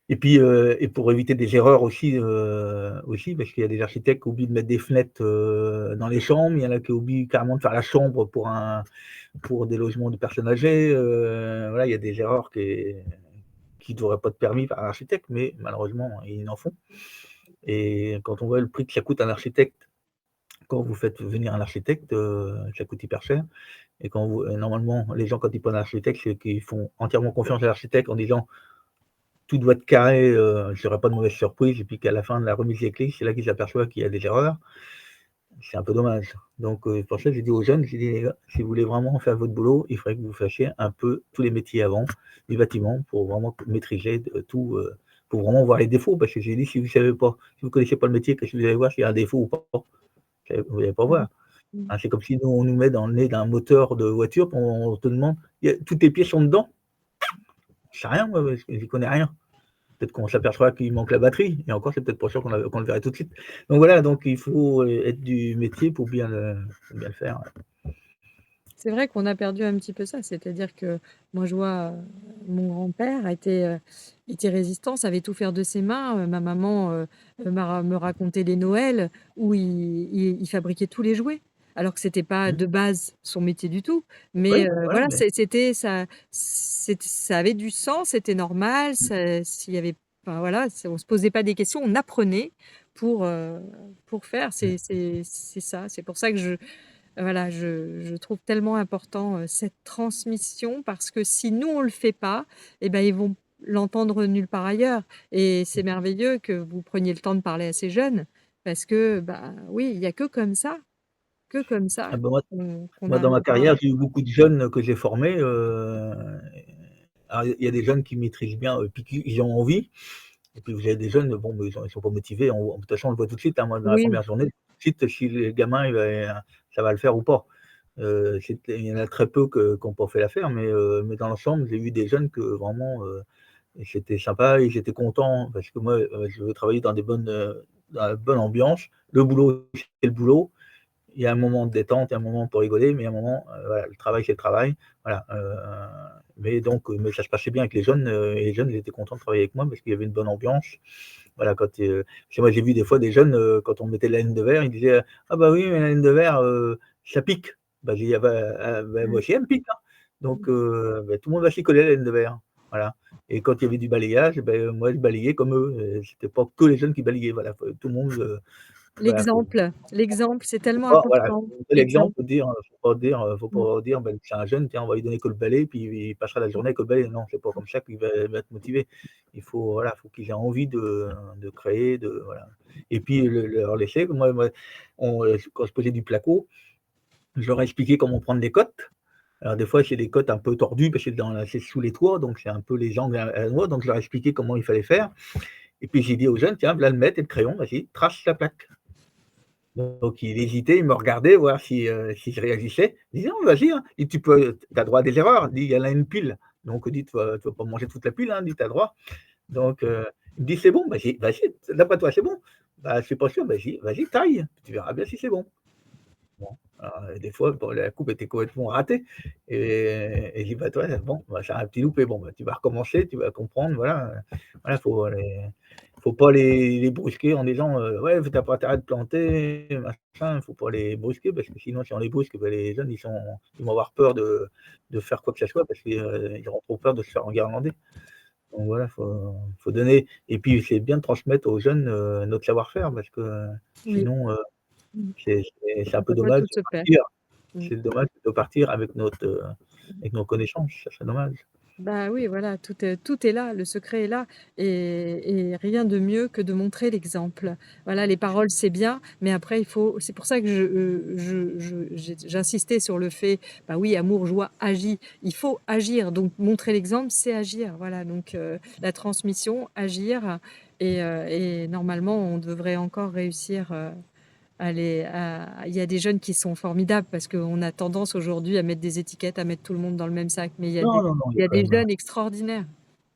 Et puis, et pour éviter des erreurs aussi, parce qu'il y a des architectes qui oublient de mettre des fenêtres, dans les chambres. Il y en a qui oublient carrément de faire la chambre pour des logements de personnes âgées, voilà, il y a des erreurs qui n'auraient pas de permis par un architecte, mais malheureusement, ils en font. Et quand on voit le prix que ça coûte un architecte, quand vous faites venir un architecte, ça coûte hyper cher. Et normalement, les gens, quand ils prennent un architecte, c'est qu'ils font entièrement confiance à l'architecte en disant: «Tout doit être carré, j'aurai pas de mauvaise surprise», et puis qu'à la fin de la remise des clés, c'est là qu'ils s'aperçoivent qu'il y a des erreurs. C'est un peu dommage. Donc pour ça, j'ai dit aux jeunes, j'ai dit: «Les gars, si vous voulez vraiment faire votre boulot, il faudrait que vous fassiez un peu tous les métiers avant du bâtiment pour vraiment maîtriser tout, pour vraiment voir les défauts». Parce que j'ai dit: «Si vous savez pas, si vous connaissez pas le métier, qu'est-ce que vous allez voir s'il y a un défaut ou pas? Vous allez pas Mmh voir». mh. Hein, c'est comme si nous, on nous met dans le nez d'un moteur de voiture, puis on te demande: «Tous tes pieds sont dedans?» Je sais rien moi, parce que j'y connais rien. Peut-être qu'on s'aperçoit qu'il manque la batterie, et encore, c'est peut-être pas sûr qu'on le verrait tout de suite. Donc voilà, donc il faut, être du métier pour bien le faire. C'est vrai qu'on a perdu un petit peu ça, c'est-à-dire que moi je vois, mon grand-père était résistant, savait tout faire de ses mains, ma maman, me racontait les Noëls où il fabriquait tous les jouets. Alors que c'était pas Mmh. de base son métier du tout, mais Oui, voilà, voilà, mais c'était ça avait du sens, c'était normal, mmh, ça s'il y avait enfin voilà, on se posait pas des questions, on apprenait pour, heu, pour faire. mmh, C'est ça, c'est pour ça que voilà, je trouve tellement important, cette transmission parce que si nous on le fait pas et ben, ils vont l'entendre nulle part ailleurs et c'est merveilleux que vous preniez le temps de parler à ces jeunes parce que, bah, oui, il y a que comme ça ah bah, moi qu'on moi, dans ma arrivera carrière, j'ai eu beaucoup de jeunes que j'ai formés, alors il y a des jeunes qui maîtrisent bien, puis qui ils ont envie et puis vous avez des jeunes, bon, mais ils sont pas motivés, de toute façon, on le voit tout de suite, hein, moi, dans la oui, première journée, tout de suite, si le gamin, ça va le faire ou pas. Il y en a très peu qui ont pas fait l'affaire, mais dans l'ensemble, j'ai eu des jeunes que vraiment, c'était sympa, ils étaient contents parce que moi, je veux travailler dans la bonne ambiance. Le boulot, c'est le boulot. Il y a un moment de détente, il y a un moment pour rigoler, mais il y a un moment, voilà, le travail, c'est le travail. Voilà, mais ça se passait bien avec les jeunes, et les jeunes, ils étaient contents de travailler avec moi parce qu'il y avait une bonne ambiance. Voilà, parce que moi, j'ai vu des fois des jeunes, quand on mettait de la laine de verre, ils disaient: «Ah bah oui, mais la laine de verre, ça pique». Bah, j'ai dit: «Ah bah, moi mmh, aussi, elle me pique, hein». mmh. Donc bah, tout le monde va s'y coller la laine de verre. Voilà, et quand il y avait du balayage, beh, moi, je balayais comme eux, c'était pas que les jeunes qui balayaient, voilà, tout le monde, voilà, L'exemple, c'est faut tellement pas, voilà, important. faut montrer l'exemple, L'exemple. faut Mmh, pas dire: «Ben, c'est un jeune, tiens, on va lui donner que le balai, puis il passera la journée avec le balai». Non, c'est pas comme ça qu'il va être motivé. Il faut, voilà, faut qu'il ait envie de créer, voilà, et puis leur laisser. Moi, quand je faisais du placo, je leur expliquais comment prendre les cotes. Alors des fois, c'est des cotes un peu tordues parce que c'est sous les toits, donc c'est un peu les angles à la noix, donc je leur expliquais comment il fallait faire, et puis j'ai dit aux jeunes: «Tiens, voilà le mètre et le crayon, vas-y, trace la plaque». Donc il hésitait, il me regardait voir si je réagissais. Il disait: «Non, vas-y, hein, et tu as droit à des erreurs». Il dit: «Il y en a une pile». Donc dit: «Tu vas pas manger toute la pile, hein», dit: «Tu as droit». Donc il me dit: «C'est bon». Vas-y, d'après toi, c'est bon? Bah, je suis pas sûr. Vas-y, taille, tu verras bien si c'est bon. Bon, alors, des fois, bon, la coupe était complètement ratée, et je dis: «Bah, toi, bon, bah, c'est un petit loupé. Bon, bah, tu vas recommencer, tu vas comprendre, voilà, voilà, faut pas les brusquer en disant, «Ouais, tu as pas intérêt de planter, machin». Faut pas les brusquer parce que sinon, si on les brusque, bah, les jeunes, ils vont avoir peur de faire quoi que ce soit parce qu'ils auront trop peur de se faire enguirlander. Donc voilà, faut donner, et puis c'est bien de transmettre aux jeunes, notre savoir-faire parce que, oui, sinon, mmh. c'est un Ça peu peut pas dommage tout de se perdre. partir. Mmh. C'est dommage de partir avec nos connaissances, ça serait dommage. Bah, oui, voilà, tout est là, le secret est là et rien de mieux que de montrer l'exemple. Voilà, les paroles, c'est bien, mais après il faut c'est pour ça que j'insistais sur le fait, bah, oui, amour, joie, agis. Il faut agir, donc montrer l'exemple, c'est agir. Voilà, donc la transmission, agir et normalement, on devrait encore réussir, il y a des jeunes qui sont formidables parce qu'on a tendance aujourd'hui à mettre des étiquettes, à mettre tout le monde dans le même sac, mais Non, non, non, il y il a y a quand des même, jeunes extraordinaires.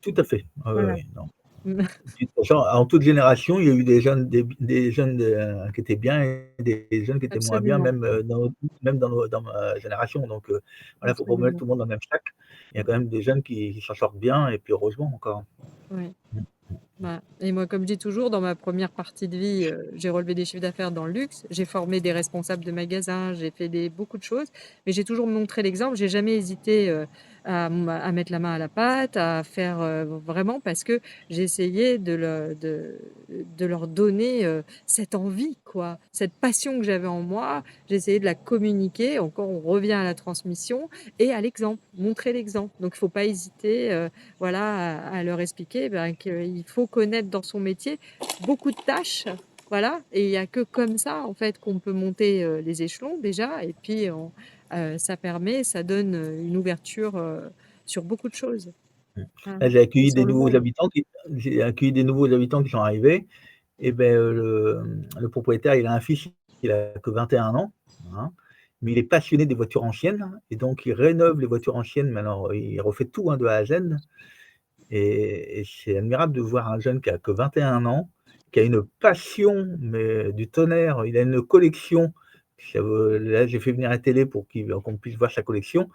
tout à fait. Ouais, ouais, Voilà. ouais, non. Mmh. Et puis de toute façon, en toute génération, il y a eu des jeunes, qui étaient bien et des jeunes qui étaient moins bien, Absolument, même dans ma génération. Donc voilà, faut pas mettre absolument. tout le monde dans le même sac. Il y a quand même des jeunes qui s'en sortent bien, et puis heureusement encore. Ouais. Mmh. Bah et moi, comme je dis toujours, dans ma première partie de vie, j'ai relevé des chiffres d'affaires dans le luxe, j'ai formé des responsables de magasins, j'ai fait beaucoup de choses, mais j'ai toujours montré l'exemple. J'ai jamais hésité, à mettre la main à la pâte, à faire, vraiment parce que j'ai essayé de leur donner, cette envie, quoi, cette passion que j'avais en moi. J'ai essayé de la communiquer. Encore, on revient à la transmission et à l'exemple, montrer l'exemple. Donc il faut pas hésiter, voilà, à leur expliquer, ben, qu'il faut connaître dans son métier beaucoup de tâches, voilà, et il y a que comme ça, en fait, qu'on peut monter, les échelons déjà et puis ça permet, ça donne, une ouverture, sur beaucoup de choses, Mmh. hein, Là, et sur le monde. j'ai accueilli des nouveaux habitants qui sont arrivés, et beh, le propriétaire, il a un fils, il a que 21 ans, hein, mais il est passionné des voitures anciennes, et donc il rénove les voitures anciennes, mais alors il refait tout, hein, de A à Z, et c'est admirable de voir un jeune qui a que 21 ans, qui a une passion, mais du tonnerre. Il a une collection Là, j'ai fait venir la télé pour qu'on puisse voir sa collection,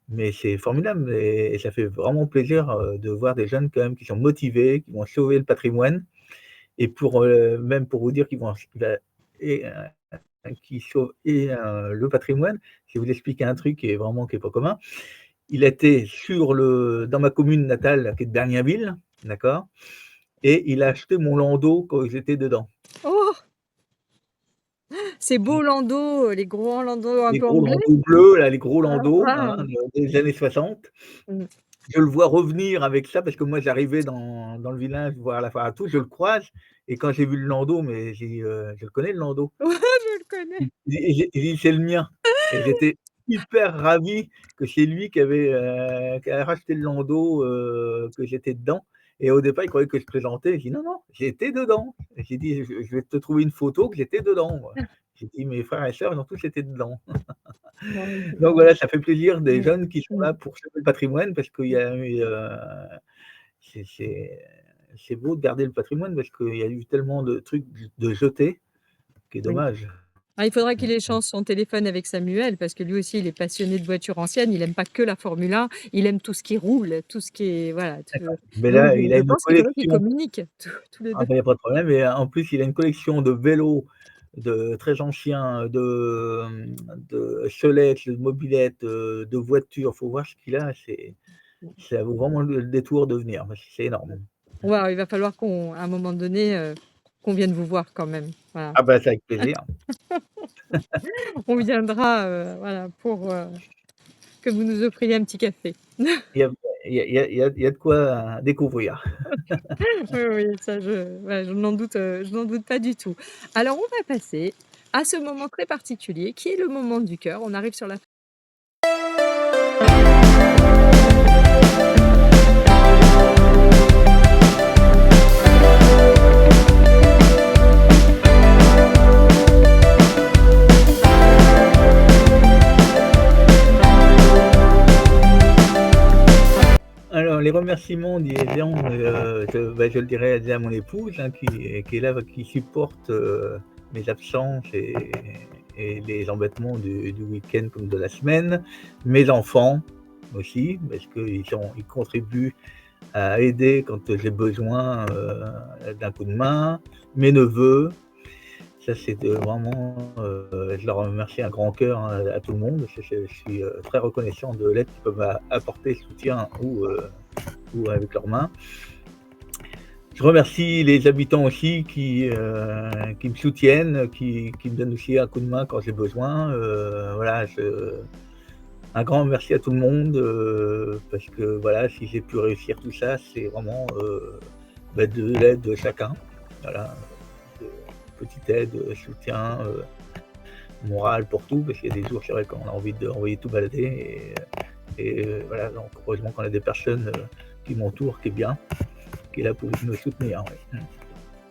mais c'est formidable et ça fait vraiment plaisir, de voir des jeunes quand même qui sont motivés, qui vont sauver le patrimoine et même pour vous dire qu'ils vont et qui sauvent le patrimoine. Je vais vous expliquer un truc qui est pas commun. Il était dans ma commune natale qui est de Berniaville, d'accord? Et il a acheté mon landau quand j'étais dedans. Oh! Ces beaux landaux, les gros landaux un Les peu gros anglais? landaux bleus là, les gros Ah landaux, hein, waouh! des années 60. Mmh. Je le vois revenir avec ça parce que moi j'arrivais dans le village voir la foire à tout, je le croise et quand j'ai vu le landau, mais j'ai dit: «Je le connais le landau». Ouais, je le connais. Il dit: «C'est le mien» et j'étais hyper ravi que c'est lui qui avait racheté le landau, que j'étais dedans et au départ, il croyait que je plaisantais. J'ai dit: «Non, non, j'étais dedans». Et j'ai dit: «Je vais te trouver une photo que j'étais dedans moi». J'ai dit: «Mes frères et sœurs, ils ont tous été dedans». Ouais, Donc voilà, ça fait plaisir des mmh, jeunes qui sont mmh, là pour sauver le patrimoine parce qu'il y mmh. a eu, c'est c'est beau de garder le patrimoine parce qu'il y a eu tellement de trucs de jetés, qui est Oui. dommage. Ah, il faudra qu'il échange son téléphone avec Samuel parce que lui aussi, il est passionné de voitures anciennes. Il aime pas que la Formule 1, il aime tout ce qui roule, tout ce qui est voilà, D'accord. tout Mais donc là, il a je une pense qu'il faudrait qu'ils collection. communiquent tous les Ah 2. bah, il y a pas de problème et en plus, il a une collection de vélos très anciens, de solettes, de mobylettes, de voitures. Faut voir ce qu'il a, ça vaut vraiment le détour de venir parce que c'est énorme. Waouh, il va falloir qu'on à un moment donné, qu'on vienne vous voir quand même. Voilà. Ah bah, c'est avec plaisir. On viendra, voilà, pour, que vous nous offriez un petit café. Il y a il y a de quoi découvrir. Oui, oui, ça je n'en doute pas du tout. Alors on va passer à ce moment très particulier qui est le moment du cœur. On arrive sur la Alors les remerciements disons, je le dirai déjà à mon épouse, hein, qui est là, qui supporte, mes absences et les embêtements du week-end comme de la semaine. Mes enfants aussi, parce ils contribuent à aider quand j'ai besoin, d'un coup de main. Mes neveux, ça c'est vraiment, je leur remercie un grand cœur, hein, à tout le monde. Je suis, très reconnaissant de l'aide qu'ils peuvent apporter, soutien ou avec leurs mains. Je remercie les habitants aussi qui me soutiennent, qui me donnent aussi un coup de main quand j'ai besoin. Voilà, un grand merci à tout le monde, parce que voilà, si j'ai pu réussir tout ça, c'est vraiment, de l'aide de chacun. Voilà, de petite aide, soutien, moral pour tout, parce qu'il y a des jours, c'est vrai qu'on a envie d'envoyer tout balader et voilà, donc heureusement qu'on a des personnes, qui m'entourent, qui est bien, qui est là pour me soutenir, oui.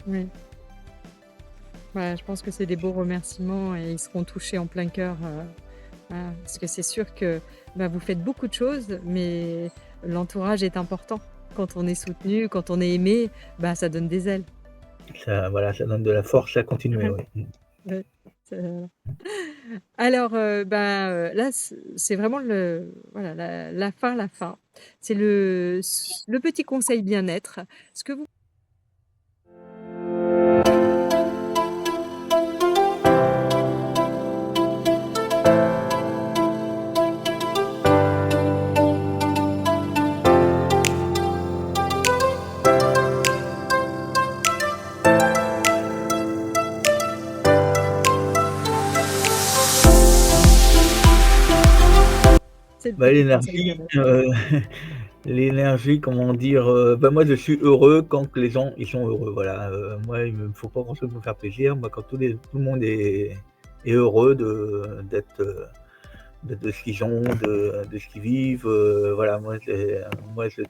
oui. Voilà, je pense que c'est des beaux remerciements et ils seront touchés en plein cœur, voilà, parce que c'est sûr que, bah, vous faites beaucoup de choses, mais l'entourage est important. Quand on est soutenu, quand on est aimé, bah, ça donne des ailes. Ça, voilà, ça donne de la force à continuer, oui. Ouais, c'est alors, là, c'est vraiment voilà, la fin. C'est le petit conseil bien-être. Ce que vous c'est le Bah, petit conseil l'énergie, bien-être. l'énergie, comment dire? Moi, je suis heureux quand les gens, ils sont heureux, voilà, moi, il me faut pas grand-chose pour me faire plaisir. Moi, quand tout le monde est heureux de ce qu'ils ont, de ce qu'ils vivent, voilà,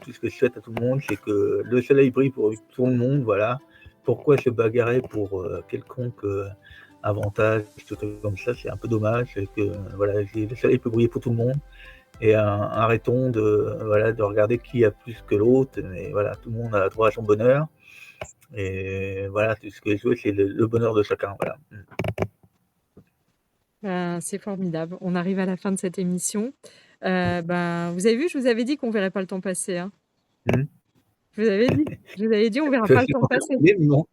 tout ce que je souhaite à tout le monde, c'est que le soleil brille pour tout le monde, voilà. Pourquoi se bagarrer pour, quelconque, avantage, des trucs comme ça? C'est un peu dommage et que, voilà, le soleil peut briller pour tout le monde et arrêtons voilà, de regarder qui a plus que l'autre et voilà, tout le monde a droit à son bonheur et voilà, tout ce que je veux, c'est le bonheur de chacun, voilà. Ben, c'est formidable. On arrive à la fin de cette émission. Ben, vous avez vu, je vous avais dit qu'on verrait pas le temps passer, hein. Mmh. Je vous avais dit, on verra Je pas le sais temps pas passer. mais non.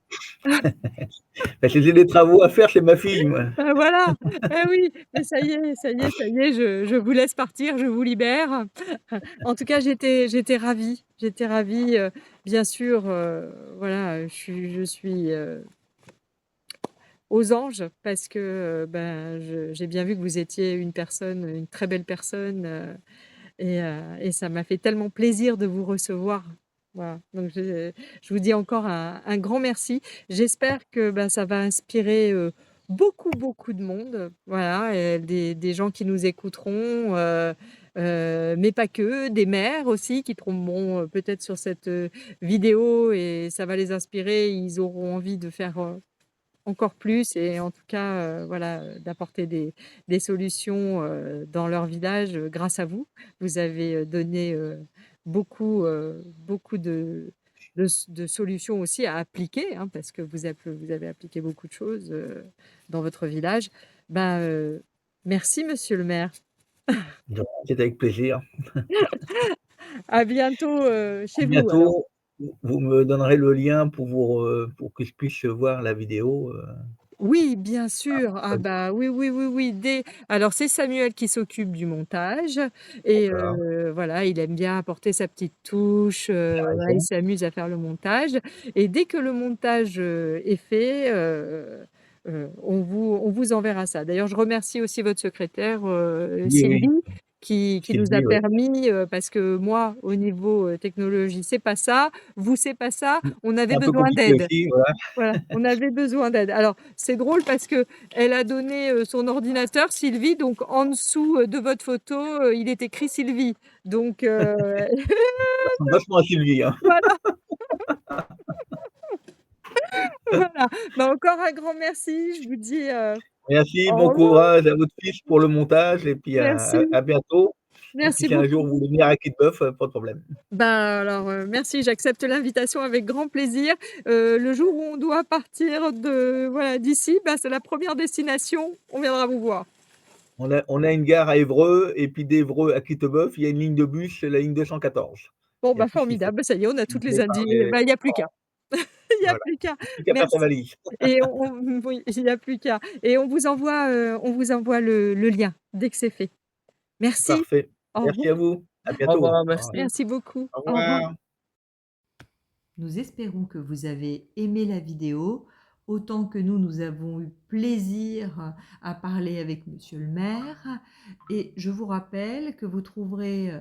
Parce que j'ai des travaux à faire chez ma fille, moi. Ben voilà, eh oui, mais ça y est, ça y est, ça y est, je vous laisse partir, je vous libère. En tout cas, j'étais ravie, bien sûr, voilà, je suis aux anges parce que, ben, j'ai bien vu que vous étiez une personne, une très belle personne, et ça m'a fait tellement plaisir de vous recevoir. Voilà, donc je vous dis encore un grand merci. J'espère que, bah, ça va inspirer, beaucoup, beaucoup de monde, voilà, et des gens qui nous écouteront, mais pas que, des mères aussi qui tomberont, peut-être sur cette, vidéo et ça va les inspirer. Ils auront envie de faire, encore plus et en tout cas, voilà, d'apporter des solutions, dans leur village, grâce à vous. Vous avez, donné, beaucoup de solutions aussi à appliquer, hein, parce que vous avez appliqué beaucoup de choses, dans votre village. Ben, merci monsieur le maire. Donc c'est avec plaisir. À bientôt, À chez vous alors. bientôt. Vous me donnerez le lien pour que je puisse voir la vidéo, Oui, bien sûr. Ah bah, oui, oui, oui, oui, alors c'est Samuel qui s'occupe du montage et d'accord. voilà, il aime bien apporter sa petite touche, Il a voilà, il raison. s'amuse à faire le montage et dès que le montage, est fait, on vous enverra ça. D'ailleurs, je remercie aussi votre secrétaire, Oui, oui. Sylvie qui nous a Sylvie, oui. permis, parce que moi, au niveau, technologie, c'est pas ça, vous, c'est pas ça, Mmh. on C'est avait un peu besoin compliqué d'aide. aussi, voilà. Voilà, on avait besoin d'aide. Alors, c'est drôle parce qu'elle a donné, son ordinateur, Sylvie, donc en dessous, de votre photo, il est écrit Sylvie. Donc, Ça ressemble vachement à Sylvie, hein. voilà, voilà. Bah, encore un grand merci. Je vous dis, Merci, au bon revoir. courage à votre fils pour le montage et puis Merci, à bientôt et puis merci si un jour beaucoup. vous voulez venir à Quillebeuf, pas de problème. Ben, alors, merci, j'accepte l'invitation avec grand plaisir. Le jour où on doit partir voilà, d'ici, bah, c'est la première destination, on viendra vous voir. On a une gare à Évreux et puis d'Évreux à Quillebeuf, il y a une ligne de bus, c'est la ligne 214. Bon, Il y a bah, tout ce qu'il faut. formidable, bah, ça y est, on a Vous toutes les allez par indi les bah, il y a plus qu'à. Il y a voilà, plus qu'à. plus qu'à faire sa Merci valise. et oui, il y a plus qu'à et on vous envoie le lien dès que c'est fait. Merci, Parfait. au Merci revoir. à vous. À Au bientôt. revoir, Au revoir. merci. Merci beaucoup. Au Au revoir. revoir. Nous espérons que vous avez aimé la vidéo autant que nous avons eu plaisir à parler avec monsieur le maire et je vous rappelle que vous trouverez